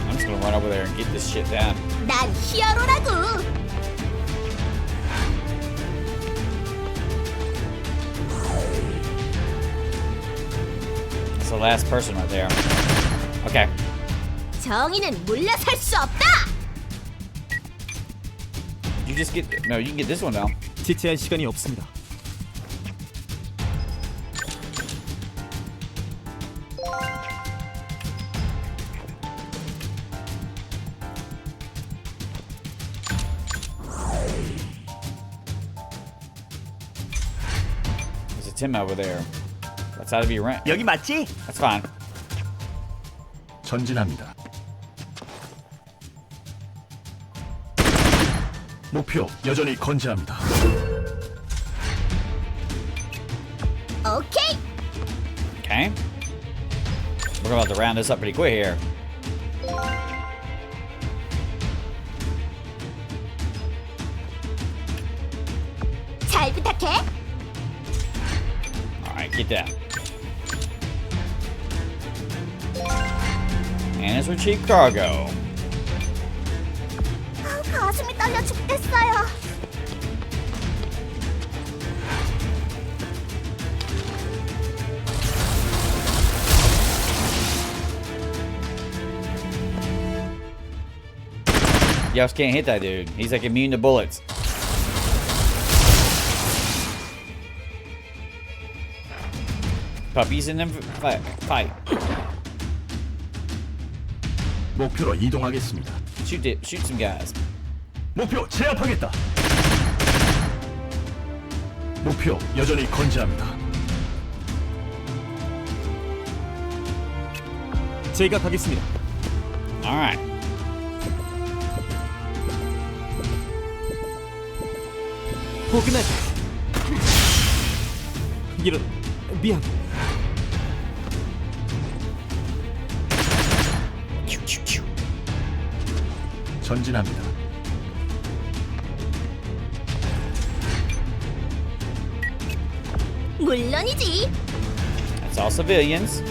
I'm just gonna run over there and get this shit down. 난 히어로라고. That's the last person right there. Okay. 정의는 물러설 수 없다. You just get... No, you can get this one now. 지체할 시간이 없습니다. There's a Tim over there. That's out of your rent. 여기 맞지? That's fine. 전진합니다. 목표 여전히 건재합니다. 오케이. Okay. We're about to round this up pretty quick here. 잘 부탁해. Alright, get that. And it's retrieve cargo. 가슴이 떨려 죽겠어요. You just can't hit that dude. He's like immune to bullets. Puppies in them fight. 목표로 이동하겠습니다. Shoot some guys. 목표 제압하겠다. 목표 여전히 건재합니다. 제가 가겠습니다. Alright. 포그날. 이런 미안. 전진합니다. 물론이지. That's all civilians.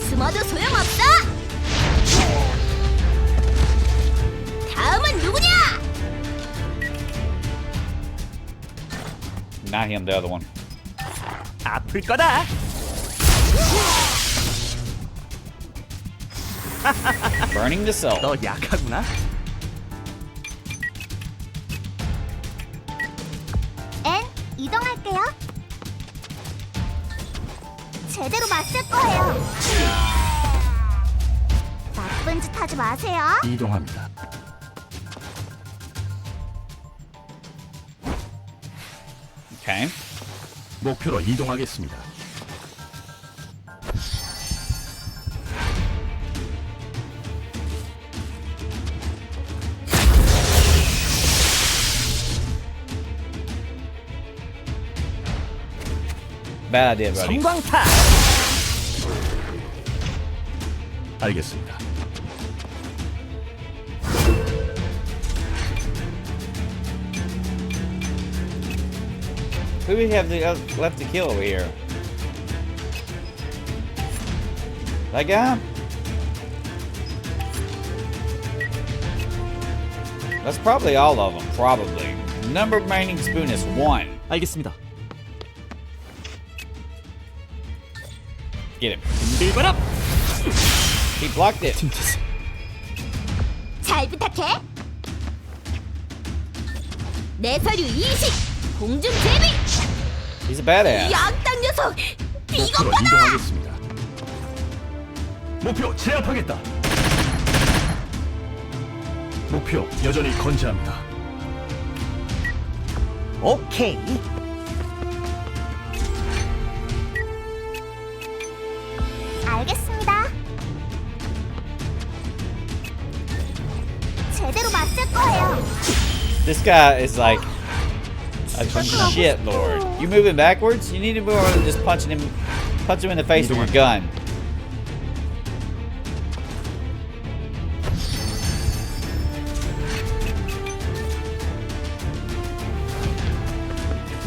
숨어도 소용없어. 다음은 누구냐? Not him, the other one. 아플 거다. Burning the cell. 너 약하구나. 엔, 이동할게요. 제대로 맞을 거예요. 나쁜 짓 하지 마세요. 이동합니다. Okay. 목표로 이동하겠습니다. Bad idea, buddy. 성광타. 알겠습니다. Who do we have left to kill over here? That guy? That's probably all of them. Probably. Number remaining spoon is 1. 알겠습니다. Get him. 일반합. He blocked it. 팀체스. 잘 부탁해. 내 서류 이식. 공중 제비. He's a badass. 양땅 녀석. 이것 목표로 봐라. 이동하겠습니다. 목표 제압하겠다. 목표 여전히 건재합니다. 오케이. 알겠습니다. 제대로 맞을 거예요. This guy is like a shit lord. You moving backwards? You need to move over and just punch him in the face with your gun.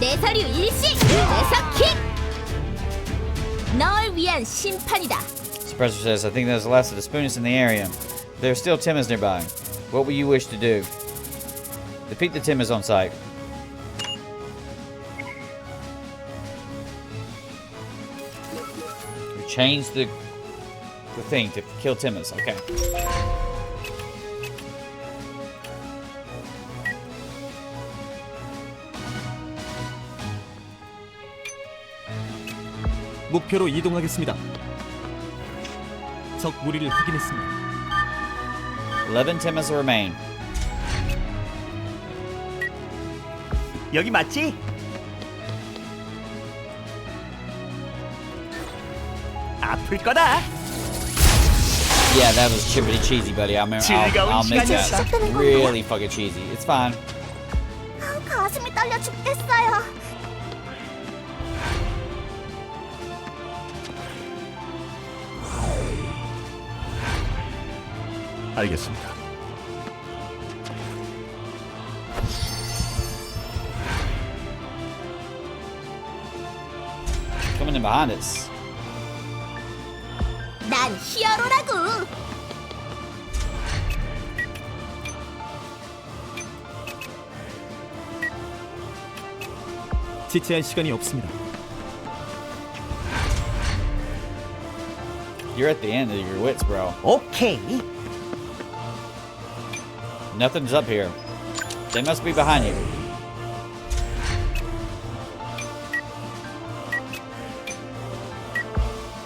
내 서류 일식. 내서 킥. 널 위한 심판이다. Suppressor says, I think there's less of the spoonists in the area. There are still Timmons nearby. What will you wish to do? Defeat the Timmons on sight. You change the thing to kill Timmons. Okay. 목표로 이동하겠습니다. 적 무리를 확인했습니다. 11 Timmons remain. 여기 맞지? 아플 거다. Yeah, that was chippity cheesy, buddy. I'll admit that. Really fucking cheesy. It's fine. 가슴이 떨려 죽겠어요. 알겠습니다. Coming in behind us. 난 히어로라고. 지체할 시간이 없습니다. You're at the end of your wits, bro. 오케이. Nothing's up here. They must be behind you.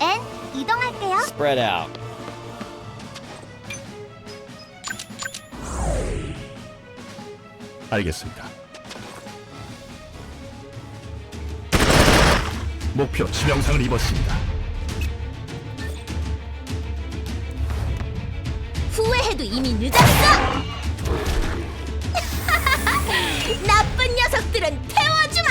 엔, 이동할게요. Spread out. 알겠습니다. 목표 치명상을 입었습니다. 후회해도 이미 늦었어. 나쁜 녀석들은 태워주마.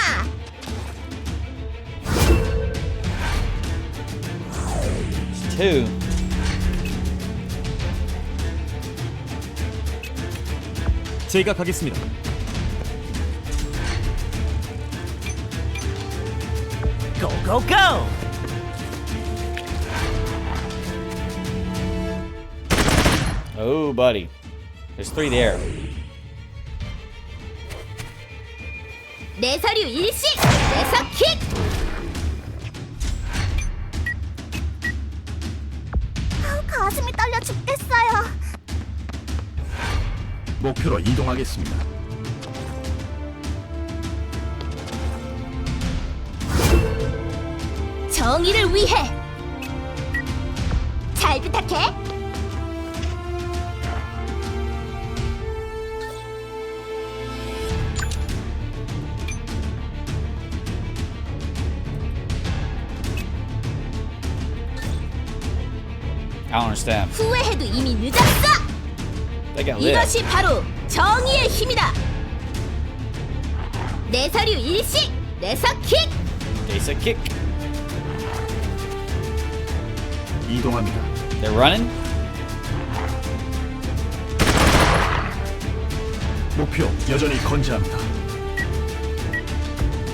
It's 2. 제가 가겠습니다. 고고고! Oh, buddy. There's 3 there. 내 서류 일식, 내서 킥. 가슴이 떨려 죽겠어요. 목표로 이동하겠습니다. 정의를 위해. 잘 부탁해. I don't understand. 후회해도 이미 늦었어. They got lit. 이것이 바로 정의의 힘이다. 내 서류 일식, 내서 킥. Basic kick. 이동합니다. They're running. 목표 여전히 건재합니다.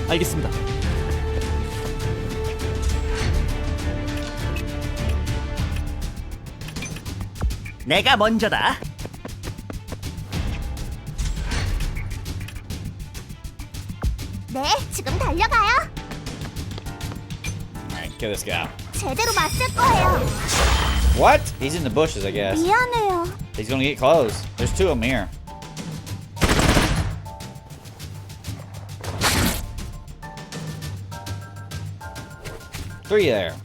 알겠습니다. 내가 먼저다. 네, 지금 달려가요. Alright, kill this guy. 제대로 맞을 거예요. What? He's in the bushes, I guess. 미안해요. He's gonna get close. There's 2 of them here. Three there.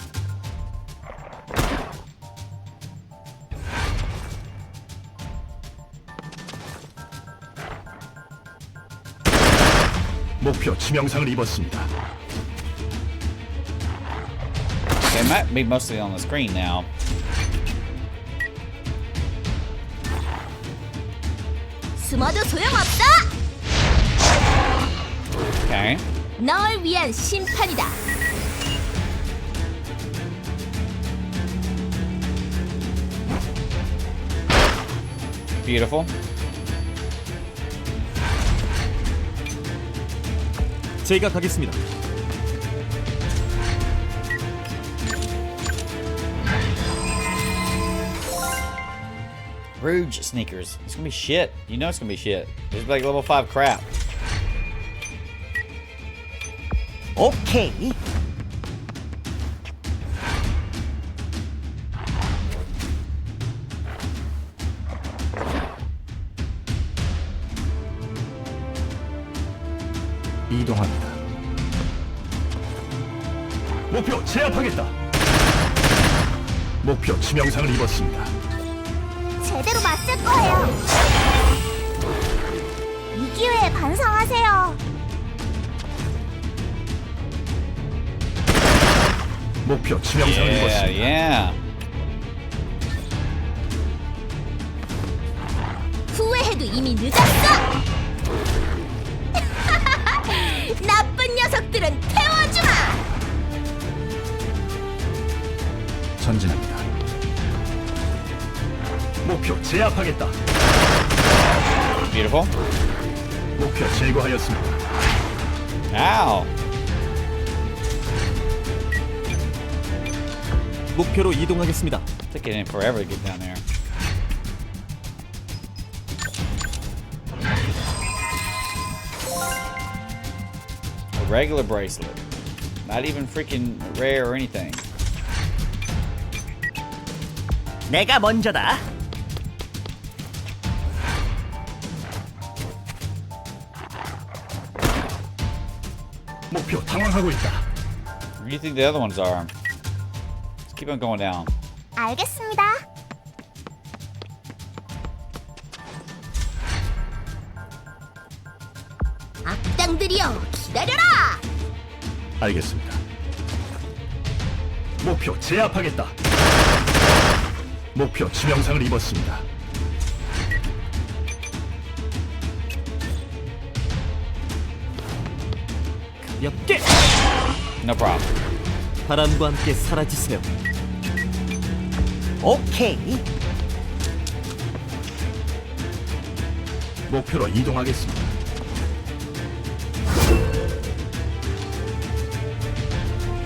목표 치명상을 입었습니다. They might be mostly on the screen now. 숨어도 소용없다. Okay. 널 위한 심판이다. Beautiful. 제가 가겠습니다. Rouge sneakers. It's gonna be shit. You know it's gonna be shit. It's like level 5 crap. 오케이. 이동합니다. 목표 제압하겠다. 목표 치명상을 입었습니다. 제대로 맞을 거예요. 이 기회에 반성하세요. 목표 치명상을 Yeah, 입었습니다. yeah. 후회해도 이미 늦었어. 나쁜 녀석들은 태워주마. 전진합니다. 목표 제압하겠다. Beautiful. 목표 제거하였습니다. Ow. 목표로 이동하겠습니다. Taking it forever to get down there. A regular bracelet. Not even freaking rare or anything. 내가 먼저다. 목표 당황하고 있다. Where do you think the other ones are? Let's keep on going down. 알겠습니다. 악당들이여, 기다려라. 알겠습니다. 목표 제압하겠다. 목표 치명상을 입었습니다. 가볍게 No problem. 바람과 함께 사라지세요. 오케이. 목표로 이동하겠습니다.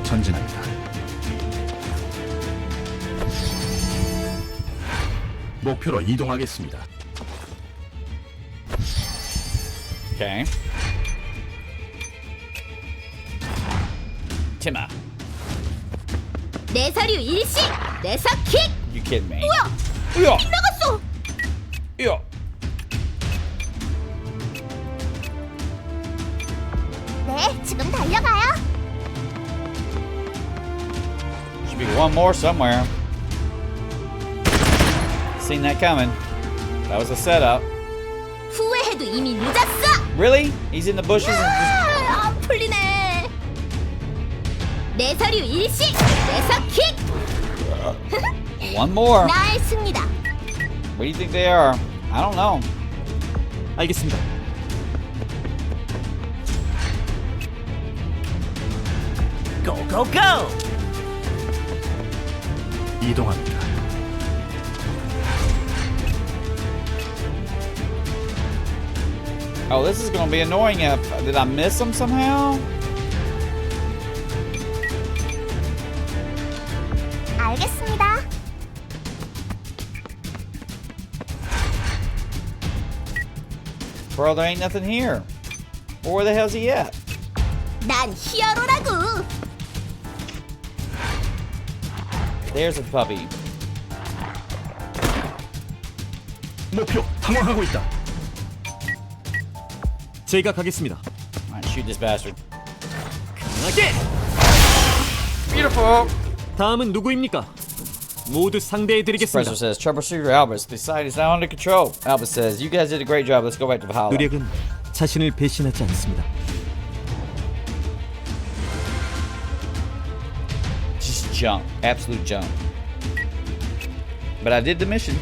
전진합니다. 목표로 이동하겠습니다. Okay. Timma. 내 서류 일시. 내 서킥. You kidding me? 뭐야? 으야! 나갔어. 으야! 네, 지금 달려가요. Should be one more somewhere. Seen that coming. That was a setup. 후회해도 이미 늦었어. Really? He's in the bushes and just... 안 풀리네. 내 서류 일시. 내 서킥. One more. 나의 승리다. What do you think they are? I don't know. 알겠습니다. 고고고! 이동합니다. Oh, this is gonna be annoying. Did I miss him somehow? 알겠습니다. Bro, there ain't nothing here. Well, where the hell's he at? 난 히어로라고. There's the puppy. 목표 탐험하고 있다. 제가 가겠습니다. Alright, shoot this bastard. 강하게! Beautiful. 다음은 누구입니까? 모두 상대해드리겠습니다. Professor says, Troubleshooter Albus, the site is now under control. Albus says, you guys did a great job. Let's go back to Valhalla. 노력은 자신을 배신하지 않습니다. Just junk. Absolute junk. But I did the mission.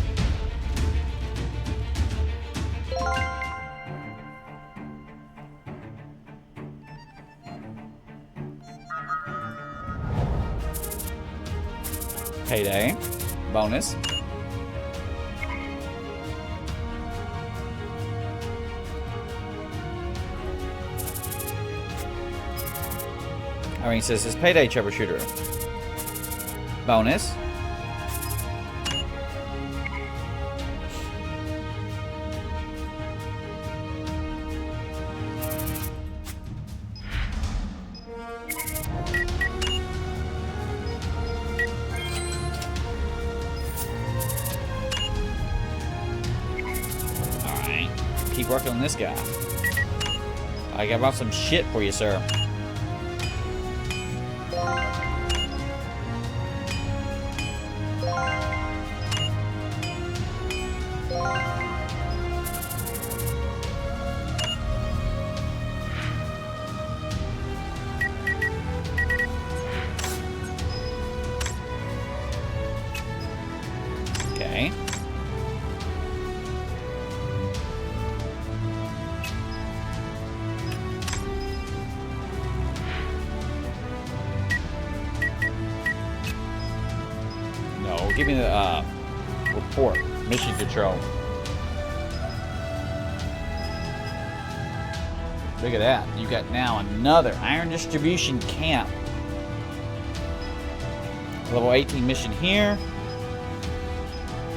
Payday. Bonus. Irene says, it's payday, Troubleshooter. Bonus. Alright. Keep working on this guy. I got some shit for you, sir. Okay. No, give me the report. Mission control. Look at that. You got now another iron distribution camp. Level 18 mission here.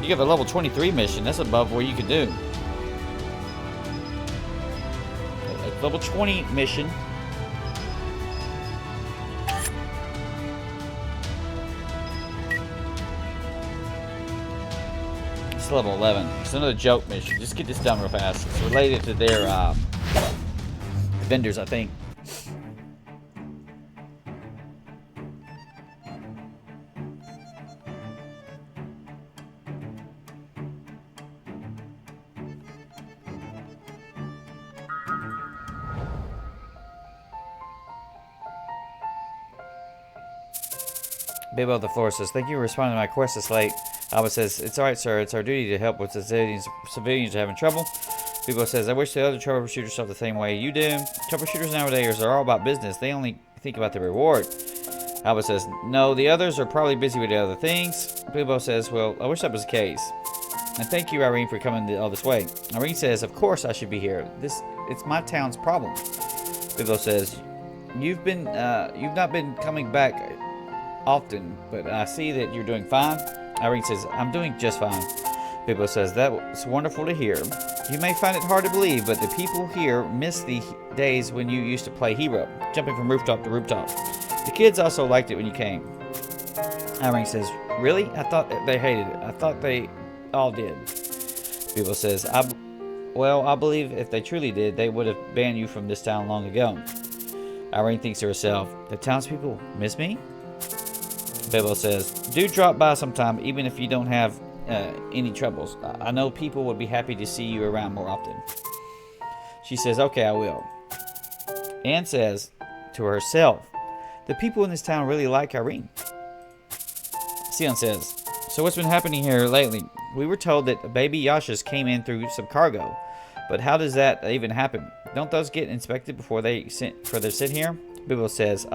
You got the level 23 mission. That's above where you could do. A level 20 mission. It's level 11. It's another joke mission. Just get this done real fast. It's related to their vendors, I think. Bibbo the floor says, thank you for responding to my request this late. Alba says, it's alright, sir. It's our duty to help with the civilians having trouble. Bibbo says, I wish the other troubleshooters felt the same way you do. Troubleshooters nowadays are all about business. They only think about the reward. Alba says, no, the others are probably busy with the other things. Bibbo says, well, I wish that was the case. And thank you, Irene, for coming all this way. Irene says, of course I should be here. It's my town's problem. Bibbo says, you've not been coming back often, but I see that you're doing fine. Irene says, I'm doing just fine. Bibbo says, that's wonderful to hear. You may find it hard to believe, but the people here miss the days when you used to play hero, jumping from rooftop to rooftop. The kids also liked it when you came. Irene says, really? I thought they hated it. I thought they all did. Bibbo says, I believe if they truly did, they would have banned you from this town long ago. Irene thinks to herself, the townspeople miss me? Bibbo says, do drop by sometime, even if you don't have any troubles. I know people would be happy to see you around more often. She says, okay, I will. Anne says to herself, the people in this town really like Irene. Sion says, so what's been happening here lately? We were told that baby Yashas came in through some cargo, but how does that even happen? Don't those get inspected before they sit here? Bibbo says,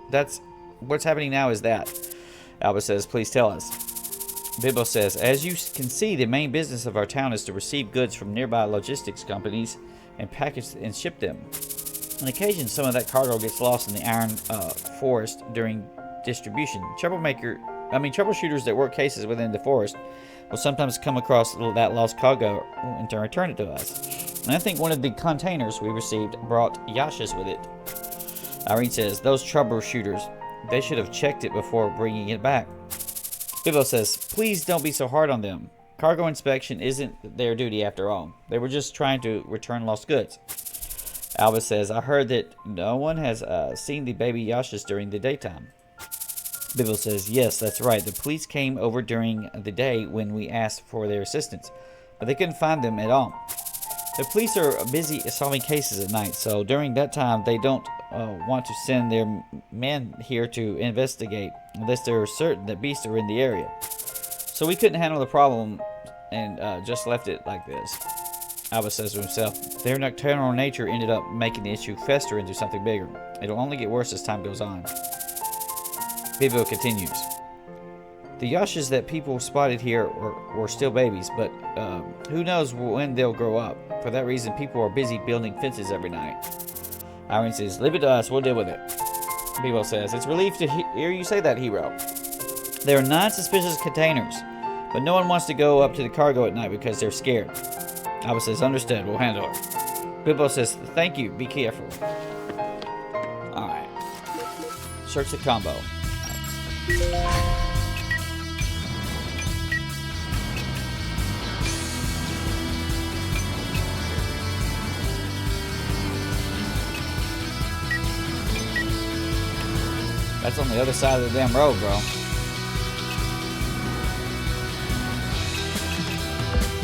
that's what's happening now is that. Alba says, please tell us. Bibbo says, as you can see, the main business of our town is to receive goods from nearby logistics companies and package and ship them. On occasion, some of that cargo gets lost in the iron forest during distribution. Troubleshooters that work cases within the forest will sometimes come across that lost cargo and to return it to us. And I think one of the containers we received brought Yashas with it. Irene says, those troubleshooters, they should have checked it before bringing it back. Bibbo says, please don't be so hard on them. Cargo inspection isn't their duty after all. They were just trying to return lost goods. Alba says, I heard that no one has seen the baby Yashas during the daytime. Bibbo says, yes, that's right. The police came over during the day when we asked for their assistance, but they couldn't find them at all. The police are busy solving cases at night, so during that time they don't want to send their men here to investigate unless they're certain that beasts are in the area. So we couldn't handle the problem and just left it like this. Alba says to himself, their nocturnal nature ended up making the issue fester into something bigger. It'll only get worse as time goes on. Bibbo continues. The Yashas that people spotted here were still babies, but who knows when they'll grow up. For that reason, people are busy building fences every night. Irene says, leave it to us, we'll deal with it. Bibbo says, it's a relief to hear you say that, hero. There are 9 suspicious containers, but no one wants to go up to the cargo at night because they're scared. Alba says, understood, we'll handle it. Bibbo says, thank you, be careful. Alright. Search the combo. That's on the other side of the damn road, bro.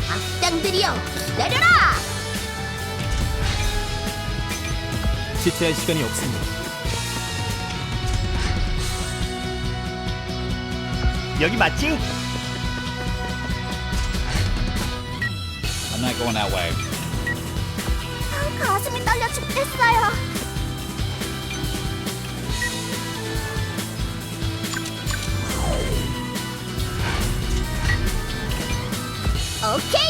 악당들이여, 기다려라! 지체할 시간이 없습니다. 여기 맞지? I'm not going that way. 가슴이 떨려 죽겠어요. 오케이.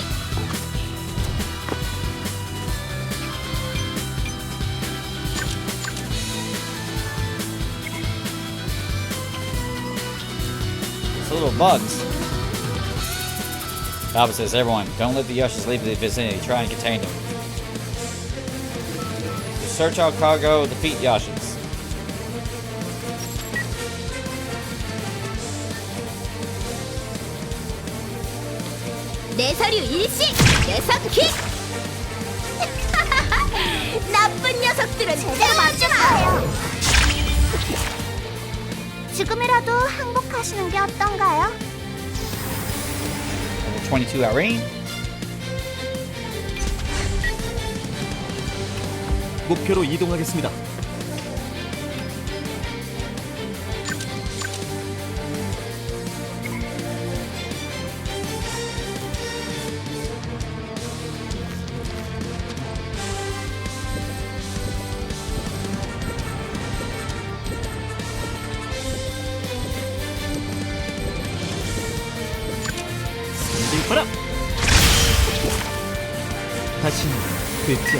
It's little bugs. Alba says, everyone, don't let the Yashas leave the vicinity. Try and contain them. Search all cargo, defeat Yashas. 내 서류 일식 녀석 킥! 나쁜 녀석들은 제대로 맞잖아요. 지금이라도 항복하시는 게 어떤가요? Level 22 Irene. 목표로 이동하겠습니다. 스티브버터 됐지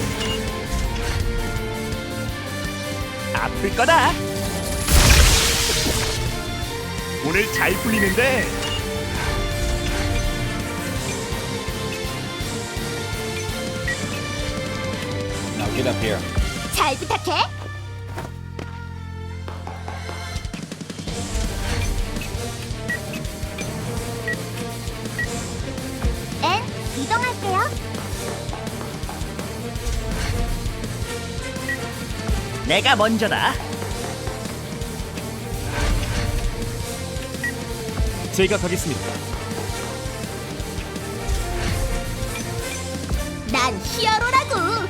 않나. 아플 거다. 오늘 잘 풀리는데. Now get up here. 잘 부탁해. 엔, 이동할게요. 내가 먼저다. 제가 가겠습니다. 난 히어로라고.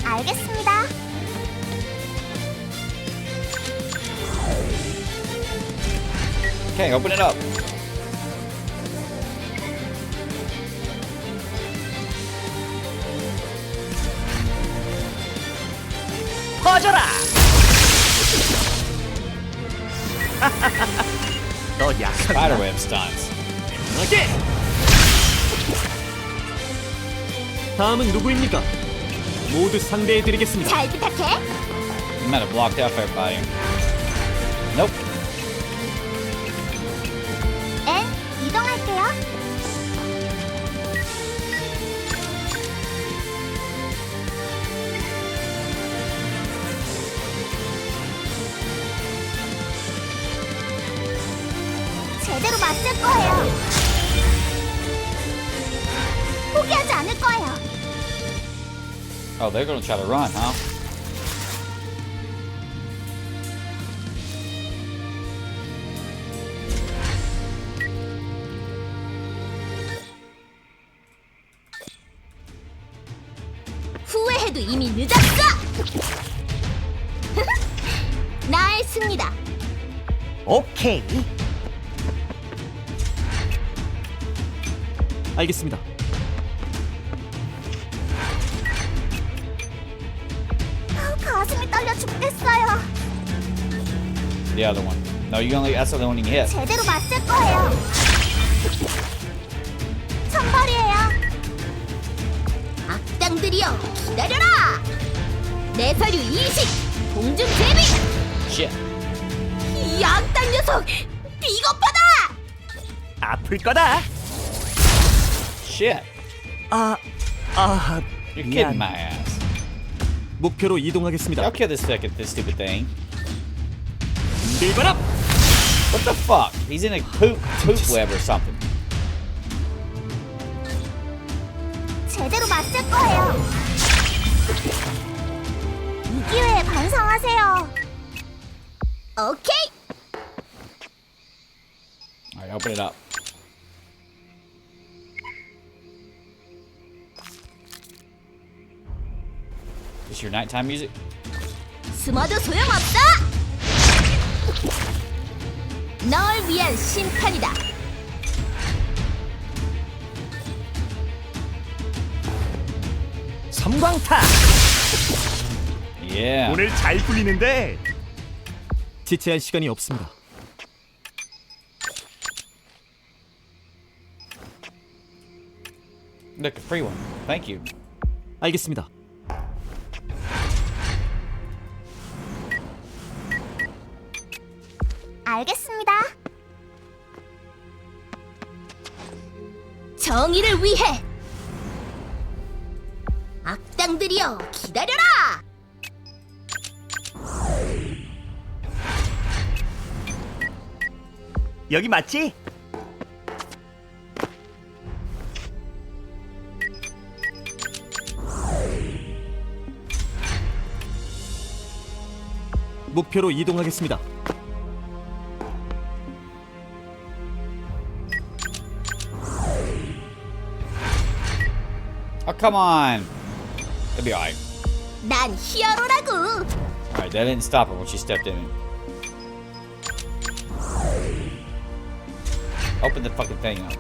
알겠습니다. Okay, open it up. 퍼져라. 너 약하구나. Spiderweb stunts. 어디? 다음은 누구입니까? 모두 상대해드리겠습니다. 잘 부탁해. You might have blocked out everybody. Nope. 엔, 이동할게요. 제대로 맞을 거예요. 포기하지 않을 거예요. Oh, they're gonna try to run, huh? 후회해도 이미 늦었어. 나의 승리다. 오케이. 알겠습니다. 가슴이 떨려 죽겠어요. The other one. No, you only that's the only one you can hit. 제대로 맞을 거예요. 천벌이에요. 악당들이여, 기다려라. 내 서류 인식, 공중 제비. Shit. 이 악당 녀석, 비겁하다. 아플 거다. Shit. You're kidding my ass. 목표로 이동하겠습니다. I'll kill this stupid thing. 일반합! What the fuck? He's in a poop web or something. 제대로 맞을 거예요. 이 기회에 반성하세요. 오케이. Alright, open it up. Is your nighttime music? 숨어도 소용없다. 널 위한 심판이다. 섬광타. Yeah. 오늘 잘 풀리는데. 지체할 시간이 없습니다. Look, a free one. Thank you. 알겠습니다. 알겠습니다. 정의를 위해. 악당들이여, 기다려라. 여기 맞지? 목표로 이동하겠습니다. Oh, come on. It'll be alright. 난 히어로라고. Alright, that didn't stop her when she stepped in. Open the fucking thing up.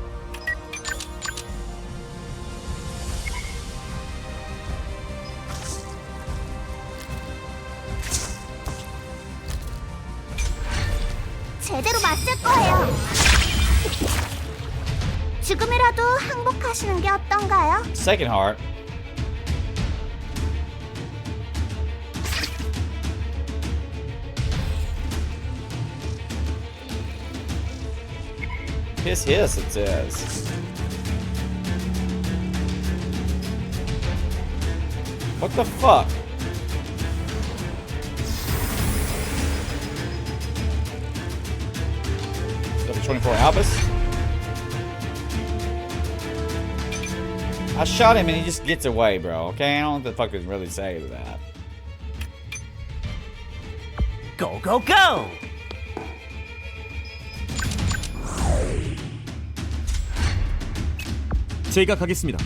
제대로 맞을 거예요. 지금이라도 항복하시는 게 어떤가요? Second heart. Hiss, hiss, it says. What the fuck? Level 24 Albus. I shot him and he just gets away, bro. Okay, I don't know what the fuck to really say to that. Go, go, go! 제가 가겠습니다.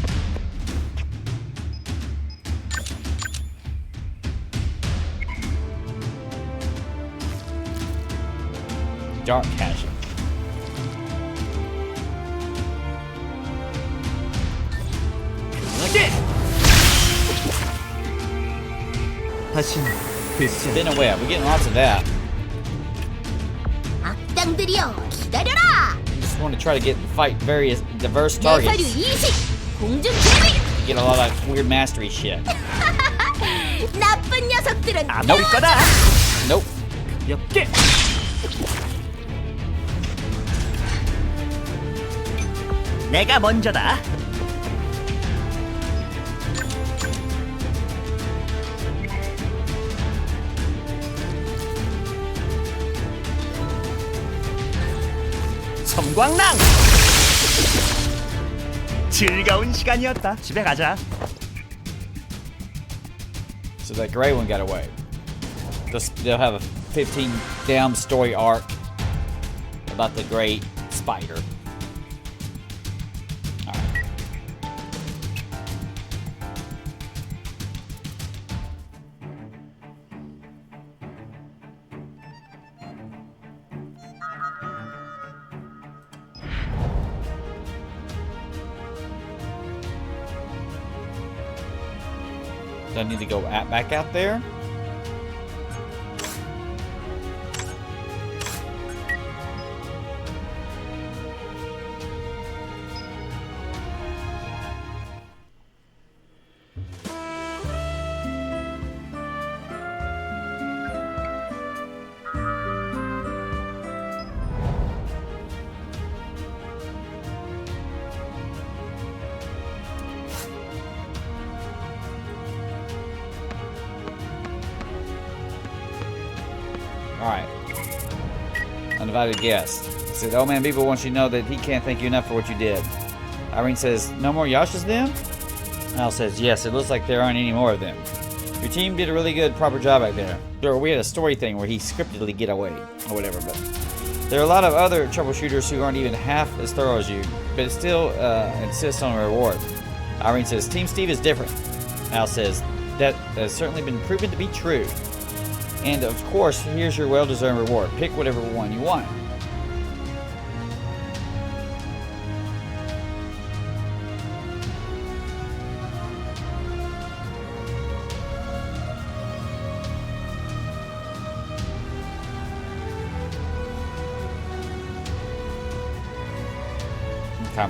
Dark Chasm. 다시 되지 Spin away. We're getting lots of that. 악당들이여 기다려라! Just want to try to get fight various diverse 내 서류 targets. 20! 공중 제비! Get a lot of weird mastery shit. 나쁜 녀석들은 안 올 거다. Nope. 엽게 내가 먼저다. 섬광랑. 즐거운 시간이었다. 집에 가자. So that gray one got away. They'll have a 15 damn story arc about the great spider. Alright. Do I need to go back out there? Alright. Uninvited guest. He said, "Oh man, people want you to know that he can't thank you enough for what you did." Irene says, "No more Yashas then?" Al says, "Yes, it looks like there aren't any more of them. Your team did a really good, proper job back there. Sure, we had a story thing where he scriptedly get away, or whatever, but there are a lot of other troubleshooters who aren't even half as thorough as you, but still insist on a reward." Irene says, "Team Steve is different." Al says, "That has certainly been proven to be true. And of course, here's your well-deserved reward. Pick whatever one you want." Okay.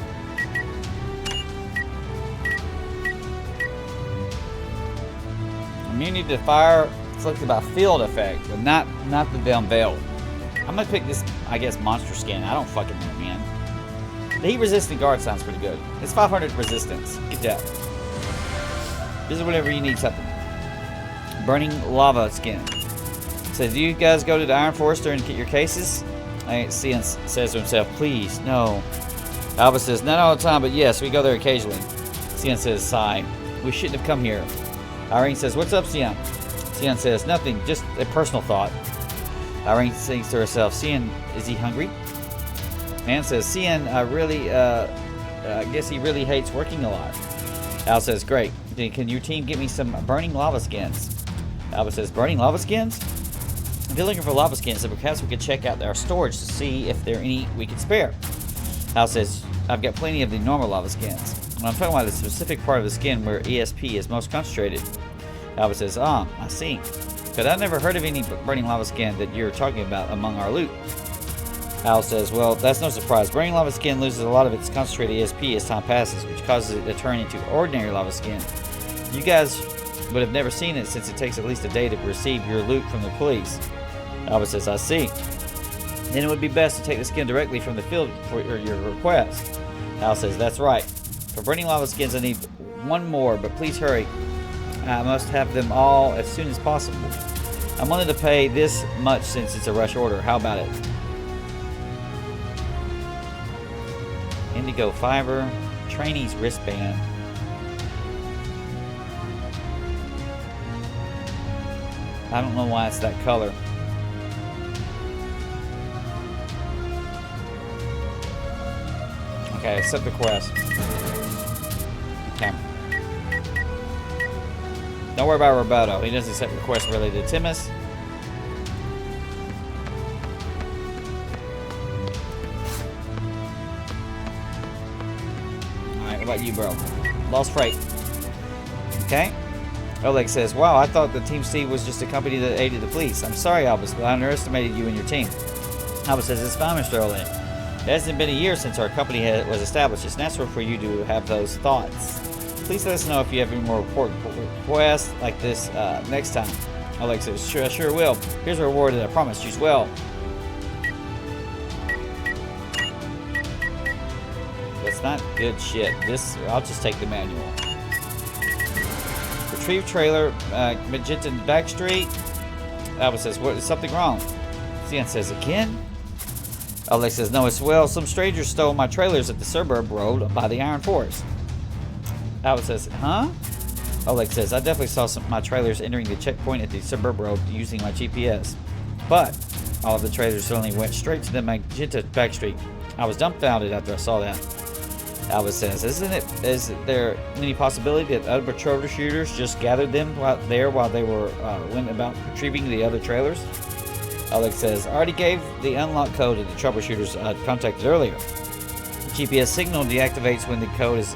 Immunity to fire inflicted by field effect, but not the damn veil. I'm gonna pick this, I guess, monster skin. I don't fucking know, man. The heat resistant guard sounds pretty good. It's 500 resistance. Get that. This is whatever you need something. Burning lava skin. Says, "Do you guys go to the Iron Forester and get your cases?" Cian says to himself, "Please, no." Alba says, "Not all the time, but yes, we go there occasionally." Cian says, "Sigh. We shouldn't have come here." Irene says, "What's up, Cian?" Cian says, "Nothing, just a personal thought." Irene thinks to herself, "Cian, is he hungry?" Anne says, "Cian, I guess he really hates working a lot." Al says, "Great. Then can your team get me some burning lava skins?" Alba says, "Burning lava skins? If you're looking for lava skins, then perhaps we could check out our storage to see if there are any we could spare." Al says, "I've got plenty of the normal lava skins. And I'm talking about a specific part of the skin where ESP is most concentrated." Alba says, "Ah, I see. But I've never heard of any burning lava skin that you're talking about among our loot." Al says, well, that's no surprise. Burning lava skin loses a lot of its concentrated ESP as time passes, which causes it to turn into ordinary lava skin. You guys would have never seen it since it takes at least a day to receive your loot from the police. Alba says, I see. Then it would be best to take the skin directly from the field for your request. Al says, that's right. For burning lava skins, I need one more, but please hurry. I must have them all as soon as possible. I'm willing to pay this much since it's a rush order. How about it? Indigo fiber, trainee's wristband. I don't know why it's that color. Okay, accept the quest. Okay. Don't worry about Roberto. He doesn't accept requests related to Timus. Alright, what about you, bro? Lost freight. Okay. Oleg says, wow, I thought the Team Steve was just a company that aided the police. I'm sorry, Albus, but I underestimated you and your team. Albus says, it's fine, Mr. Oleg. It hasn't been a year since our company was established. It's natural for you to have those thoughts. Please let us know if you have any more important requests like this next time. Oleg says, sure, I sure will. Here's a reward that I promised. Choose well. That's not good shit. I'll just take the manual. Retrieve trailer, Magenta Backstreet. Albert says, what, is something wrong? Cian says, again? Oleg says, no, it's well, some strangers stole my trailers at the suburb road by the Iron Forest. Albert says, huh? Oleg says, I definitely saw my trailers entering the checkpoint at the suburb road using my GPS. But all of the trailers suddenly went straight to the Magenta Backstreet. I was dumbfounded after I saw that. Albert says, is there any possibility that other troubleshooters just gathered them while they were went about retrieving the other trailers? Alex says, I already gave the unlock code to the troubleshooters I contacted earlier. The GPS signal deactivates when the code is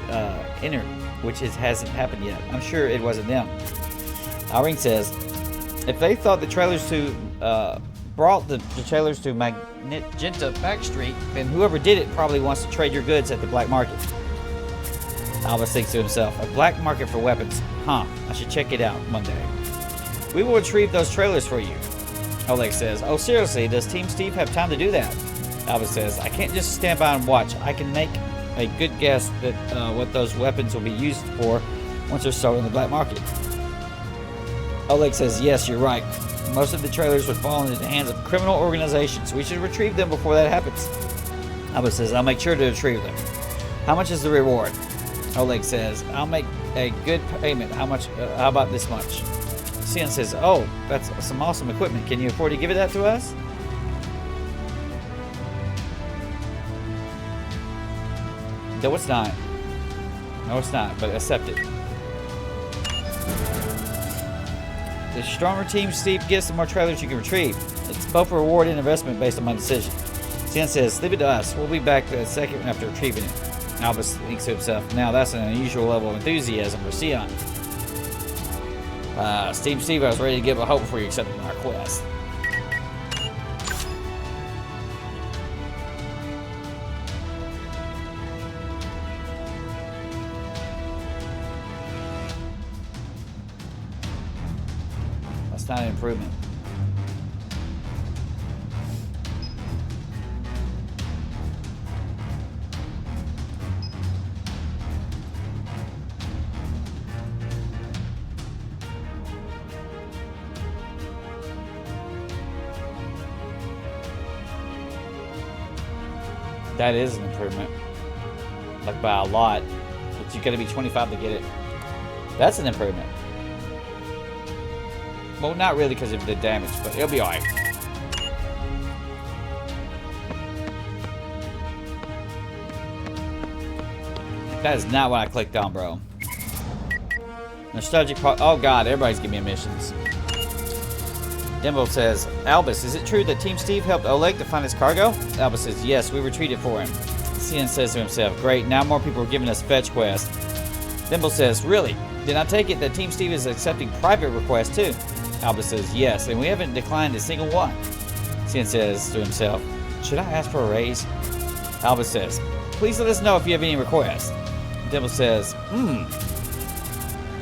entered, which hasn't happened yet. I'm sure it wasn't them. Irene says, if they thought the trailers brought the trailers to Magenta Backstreet, then whoever did it probably wants to trade your goods at the black market. Albus thinks to himself, a black market for weapons. Huh, I should check it out one day. We will retrieve those trailers for you. Oleg says, oh seriously, does Team Steve have time to do that? Albus says, I can't just stand by and watch. I can make a good guess that what those weapons will be used for once they're sold in the black market. Oleg says, yes, you're right. Most of the trailers would fall into the hands of criminal organizations. We should retrieve them before that happens. Albus says, I'll make sure to retrieve them. How much is the reward? Oleg says, I'll make a good payment. How much? How about this much? Cian says, oh, that's some awesome equipment. Can you afford to give it that to us? No, it's not. No, it's not, but accept it. The stronger Team Steve gets, the more trailers you can retrieve. It's both a reward and investment based on my decision. Cian says, leave it to us. We'll be back a second after retrieving it. Albus thinks to himself, now that's an unusual level of enthusiasm for Cian. Steve, I was ready to give a hope before you accepted my request. That's not an improvement. That is an improvement. Like by a lot. But you gotta be 25 to get it. That's an improvement. Well, not really because of the damage, but it'll be alright. That is not what I clicked on, bro. Nostalgic part. Oh god, everybody's giving me missions. Dimble says, Albus, is it true that Team Steve helped Oleg to find his cargo? Albus says, yes, we retrieved for him. Cian says to himself, great, now more people are giving us fetch quests. Dimble says, really? Then I take it that Team Steve is accepting private requests too? Albus says, yes, and we haven't declined a single one. Cian says to himself, should I ask for a raise? Albus says, please let us know if you have any requests. Dimple says,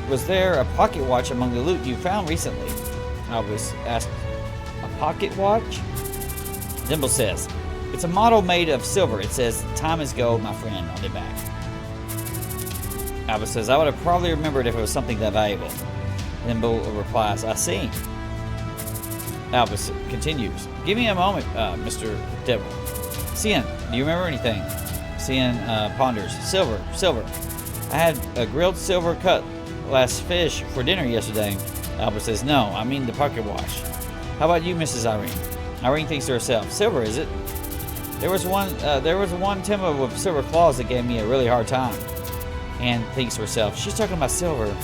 was there a pocket watch among the loot you found recently? Albus asked, a pocket watch? Dimple says, it's a model made of silver. It says, time is gold, my friend, on the back. Albus says, I would have probably remembered if it was something that valuable. Dimple replies, I see. Albus continues, give me a moment, Mr. Devil. Cian, do you remember anything? Cian ponders, silver. I had a grilled silver cut last fish for dinner yesterday. Albus says, no, I mean the pocket watch. How about you, Mrs. Irene? Irene thinks to herself, silver, is it? There was one timber with silver claws that gave me a really hard time. Anne thinks to herself, she's talking about silver.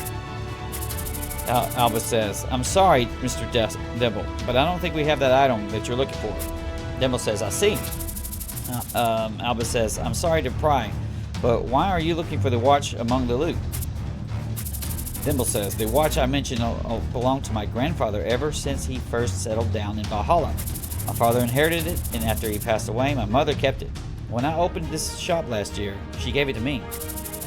Albus says, I'm sorry, Mr. Dimple, but I don't think we have that item that you're looking for. Dimple says, I see. Albus says, I'm sorry to pry, but why are you looking for the watch among the loot? Dimple says, the watch I mentioned belonged to my grandfather ever since he first settled down in Valhalla. My father inherited it, and after he passed away, my mother kept it. When I opened this shop last year, she gave it to me.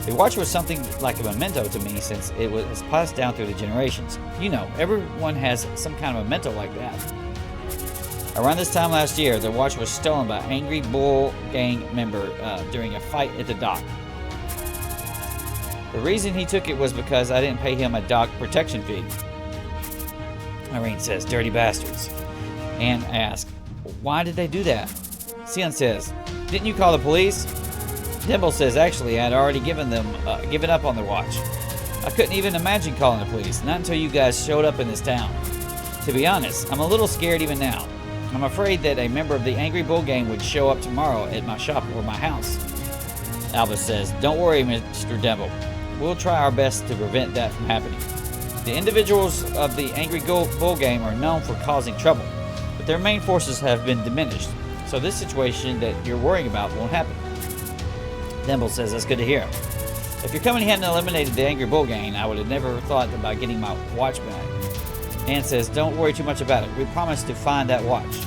The watch was something like a memento to me since it was passed down through the generations. You know, everyone has some kind of memento like that. Around this time last year, the watch was stolen by an angry bull gang member during a fight at the dock. The reason he took it was because I didn't pay him a dock protection fee. Irene says, dirty bastards. Anne asks, why did they do that? Cian says, didn't you call the police? Dimple says, actually, I had already given up on the watch. I couldn't even imagine calling the police, not until you guys showed up in this town. To be honest, I'm a little scared even now. I'm afraid that a member of the Angry Bull Gang would show up tomorrow at my shop or my house. Albus says, don't worry, Mr. Dimple. We'll try our best to prevent that from happening. The individuals of the Angry Bull Gang are known for causing trouble, but their main forces have been diminished, so this situation that you're worrying about won't happen. Dimple says, that's good to hear. If your company hadn't eliminated the Angry Bull Gang, I would have never thought about getting my watch back. Anne says, don't worry too much about it. We promise to find that watch.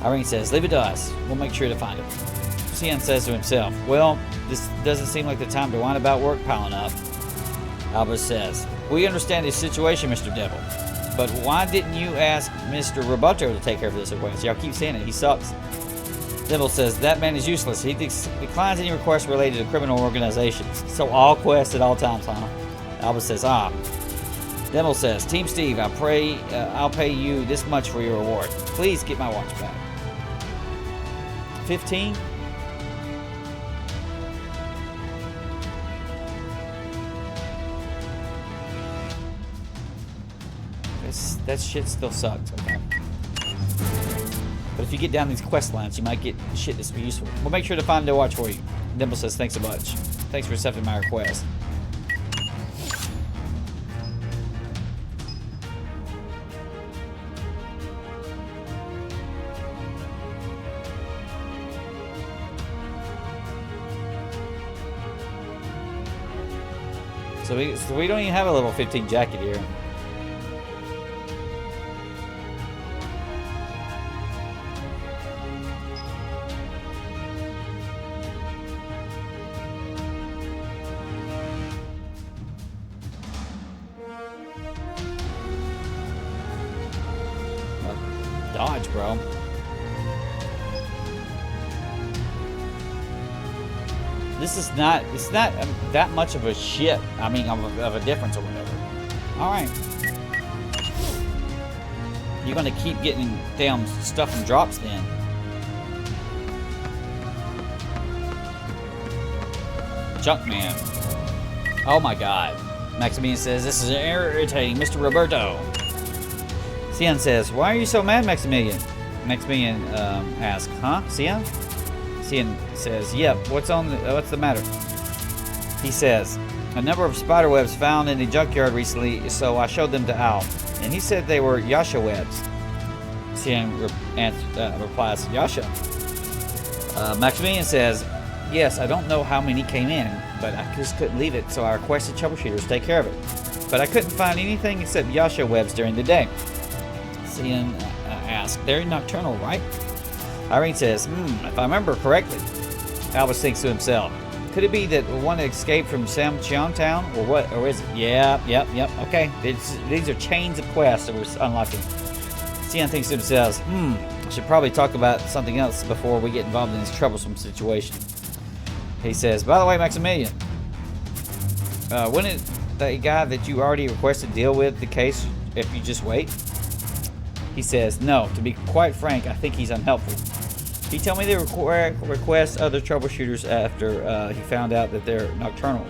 Irene says, leave it to us. We'll make sure to find it. Cian says to himself, well, this doesn't seem like the time to whine about work piling up. Albus says, we understand the situation, Mr. Devil, but why didn't you ask Mr. Roboto to take care of this request? Y'all keep saying it. He sucks. Dimple says, that man is useless. He declines any requests related to criminal organizations. So all quests at all times, huh? Albus says, Dimple says, Team Steve, I'll pay you this much for your reward. Please get my watch back. 15? That shit still sucks, okay? But if you get down these quest lines, you might get shit that's useful. We'll make sure to find the watch for you. Dimple says, thanks a bunch. Thanks for accepting my request. So we don't even have a level 15 jacket here. Dodge, bro. This is not, it's not that much of a shit. I mean, of a difference or whatever. Alright. You're gonna keep getting damn stuff and drops then. Junkman. Oh my god. Maximilian says, this is irritating, Mr. Roberto. Cian says, why are you so mad, Maximilian? Maximilian asks, huh, Cian? Cian says, yep, what's the matter? He says, a number of spider webs found in the junkyard recently, so I showed them to Al, and he said they were Yasha webs. Cian replies, Yasha? Maximilian says, yes, I don't know how many came in, but I just couldn't leave it, so I requested troubleshooters take care of it. But I couldn't find anything except Yasha webs during the day. Cian asks, they're nocturnal, right? Irene says, if I remember correctly. Albus thinks to himself, could it be that one escaped from Sam Cheong Town? Or what? Or is it? Yeah, yep. Okay. These are chains of quests that we're unlocking. Sion thinks to himself, I should probably talk about something else before we get involved in this troublesome situation. He says, by the way, Maximilian, wouldn't the guy that you already requested deal with the case if you just wait? He says, no, to be quite frank, I think he's unhelpful. He told me to request other troubleshooters after he found out that they're nocturnal.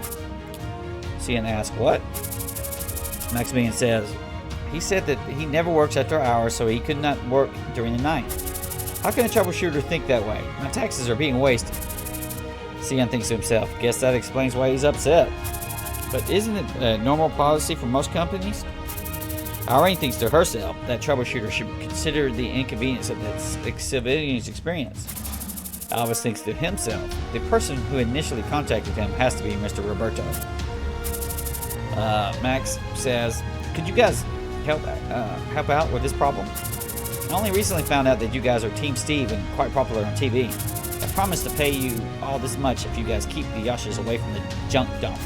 Sion asks, what? Maximilian says, he said that he never works after hours, so he could not work during the night. How can a troubleshooter think that way? My taxes are being wasted. Sion thinks to himself, guess that explains why he's upset. But isn't it a normal policy for most companies? Irene thinks to herself that troubleshooter should consider the inconvenience of that civilian's experience. Albus thinks to himself, the person who initially contacted him has to be Mr. Roberto. Max says, could you guys help out with this problem? I only recently found out that you guys are Team Steve and quite popular on TV. I promise to pay you all this much if you guys keep the Yashas away from the junk dump.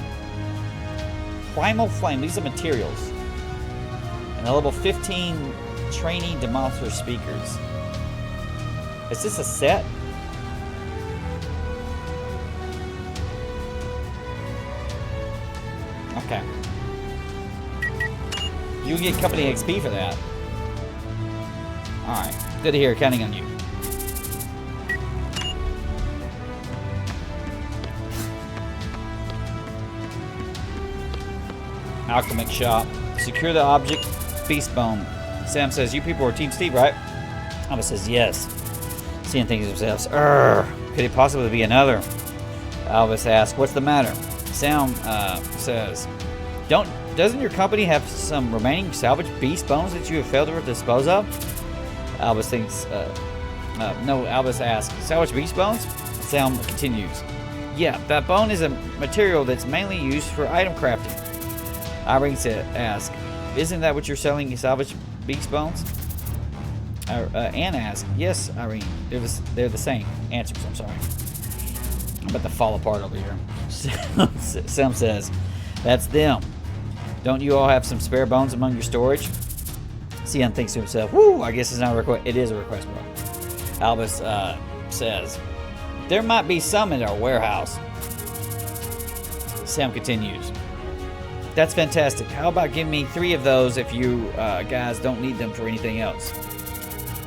Primal Flame, these are materials. And a level 15 training demolisher speakers. Is this a set? Okay. You get company XP for that. Alright. Good to hear. Counting on you. Alchemic shop. Secure the object. Beast bone. Sam says, you people are Team Steve, right? Albus says, yes. Sion thinks to himself, could it possibly be another? Albus asks, what's the matter? Sam says, doesn't your company have some remaining salvage beast bones that you have failed to dispose of? Albus thinks, no, Albus asks, salvage beast bones? Sam continues, yeah, that bone is a material that's mainly used for item crafting. Irene asks, isn't that what you're selling, salvage beast bones? Anne asks, yes, Irene, they're the same. Answers, I'm sorry. I'm about to fall apart over here. Sam says, that's them. Don't you all have some spare bones among your storage? Sion thinks to himself, whoo, I guess it's not a request. It is a request, bro. Albus says, there might be some in our warehouse. Sam continues, that's fantastic. How about giving me 3 of those if you guys don't need them for anything else?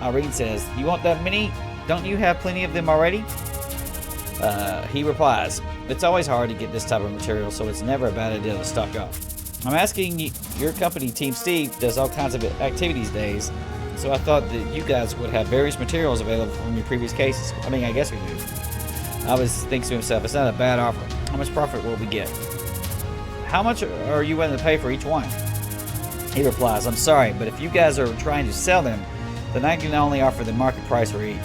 Irene says, you want that many? Don't you have plenty of them already? He replies, it's always hard to get this type of material, so it's never a bad idea to stock up. I'm asking you, your company, Team Steve, does all kinds of activities days, so I thought that you guys would have various materials available from your previous cases. I mean, I guess we do. Albus thinks to himself, it's not a bad offer. How much profit will we get? How much are you willing to pay for each one? He replies, I'm sorry, but if you guys are trying to sell them, then I can only offer the market price for each.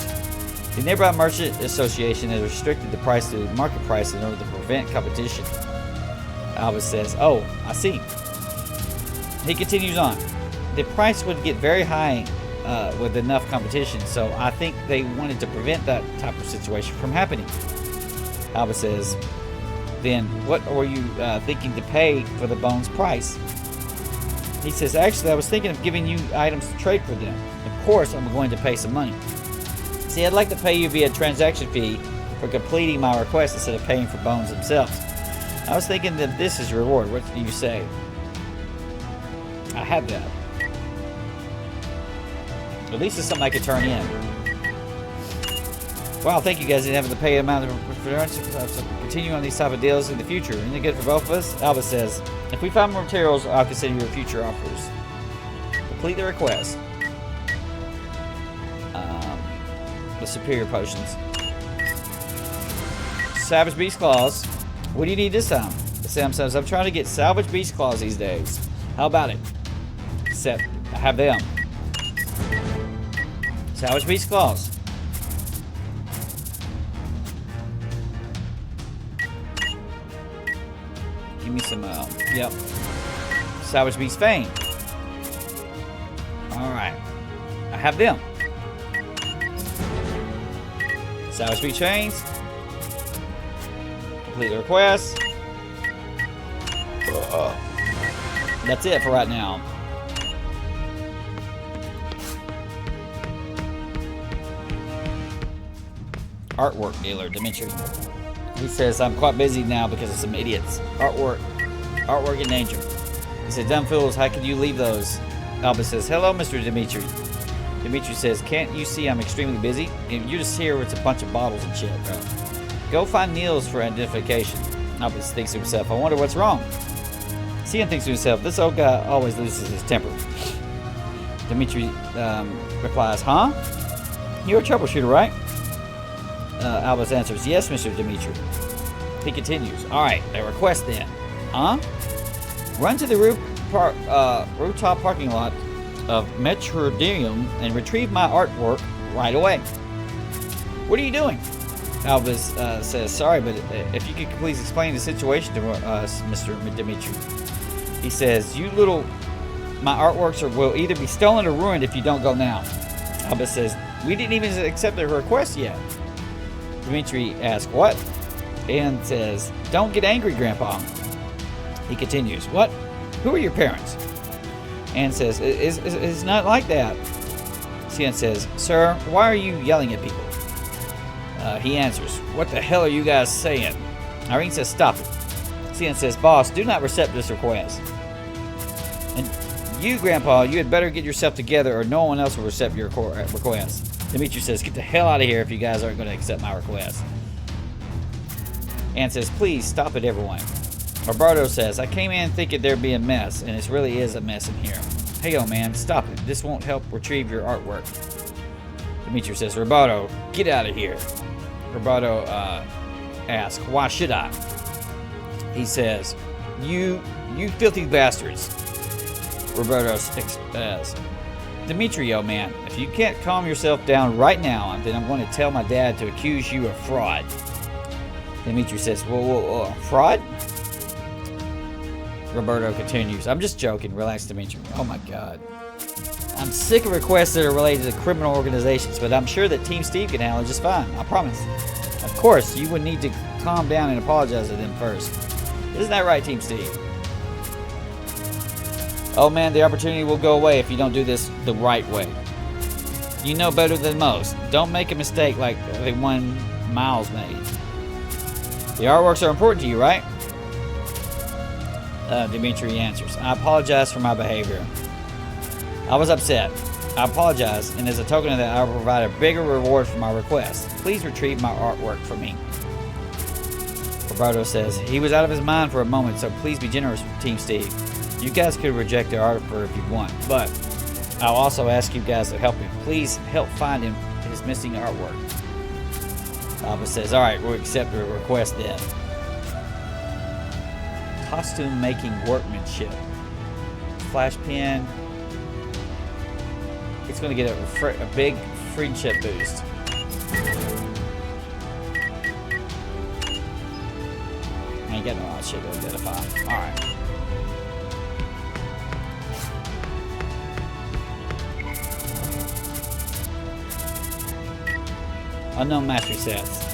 The Nearby Merchant Association has restricted the price to market price in order to prevent competition. Albus says, oh, I see. He continues on. The price would get very high with enough competition, so I think they wanted to prevent that type of situation from happening. Albus says, then what were you thinking to pay for the bones price? He says, actually, I was thinking of giving you items to trade for them. Of course, I'm going to pay some money. See, I'd like to pay you via transaction fee for completing my request instead of paying for bones themselves. I was thinking that this is your reward. What do you say? I have that. At least it's something I could turn in. Wow, thank you guys. Didn't have to pay amount of continue on these type of deals in the future. Isn't it good for both of us? Albus says, if we find more materials, I'll consider your future offers. Complete the request. The superior potions. Savage Beast Claws. What do you need this time? Sam says, I'm trying to get Salvage Beast Claws these days. How about it? Except I have them. Salvage Beast Claws. Give me some, yep. Salvage Beast Fang. Alright. I have them. Sour Speed Chains. Complete the request. That's it for right now. Artwork dealer, Dimitri. He says, I'm quite busy now because of some idiots. Artwork in danger. He said, dumb fools, how could you leave those? Albus says, hello, Mr. Dimitri. Dimitri says, can't you see I'm extremely busy? You're just here with a bunch of bottles and shit, bro. Go find Niels for identification. Albus thinks to himself, I wonder what's wrong. Cian thinks to himself, this old guy always loses his temper. Dimitri replies, huh? You're a troubleshooter, right? Albus answers, yes, Mr. Dimitri. He continues, alright, a request then. Huh? Run to the rooftop parking lot of Metrodinium and retrieve my artwork right away. What are you doing? Albus says, sorry, but if you could please explain the situation to us, Mr. Dimitri. He says, my artworks will either be stolen or ruined if you don't go now. Albus says, we didn't even accept the request yet. Dimitri asks, what? And says, don't get angry, Grandpa. He continues, what? Who are your parents? And says, it's not like that. Cian says, sir, why are you yelling at people? He answers, what the hell are you guys saying? Irene says, stop it. Cian says, boss, do not accept this request. And you, Grandpa, you had better get yourself together or no one else will accept your request. Dimitri says, get the hell out of here if you guys aren't going to accept my request. Anne says, please, stop it, everyone. Roberto says, I came in thinking there'd be a mess, and it really is a mess in here. Hey, yo, man, stop it. This won't help retrieve your artwork. Dimitri says, Roberto, get out of here. Roberto asks, why should I? He says, you filthy bastards. Roberto says, Dimitri, yo, man, if you can't calm yourself down right now, then I'm going to tell my dad to accuse you of fraud. Dimitri says, whoa, fraud? Roberto continues, I'm just joking. Relax, Dimitri. Oh my god. I'm sick of requests that are related to criminal organizations, but I'm sure that Team Steve can handle it just fine. I promise. Of course, you would need to calm down and apologize to them first. Isn't that right, Team Steve? Oh man, the opportunity will go away if you don't do this the right way. You know better than most. Don't make a mistake like the one Miles made. The artworks are important to you, right? Dimitri answers, I apologize for my behavior. I was upset. I apologize, and as a token of that, I will provide a bigger reward for my request. Please retrieve my artwork for me. Roberto says, he was out of his mind for a moment, so please be generous, Team Steve. You guys could reject the artwork if you want, but I'll also ask you guys to help him. Please help find him his missing artwork. Alba says, alright, we'll accept the request then. Costume making workmanship. Flash pen. It's going to get a big friendship boost. I ain't got no shit to identify. Alright. Unknown mastery sets.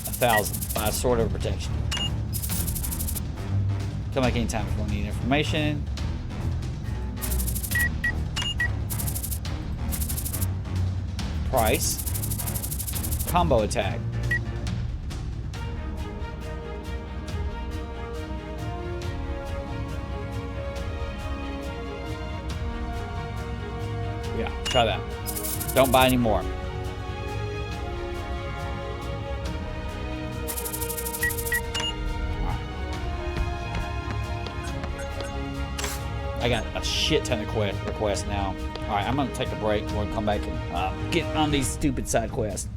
1,000. Buy a sword of protection. Come back anytime if you need information. Price. Combo attack. Yeah, try that. Don't buy any more. I got a shit ton of requests now. Alright, I'm going to take a break. We're going to come back and get on these stupid side quests.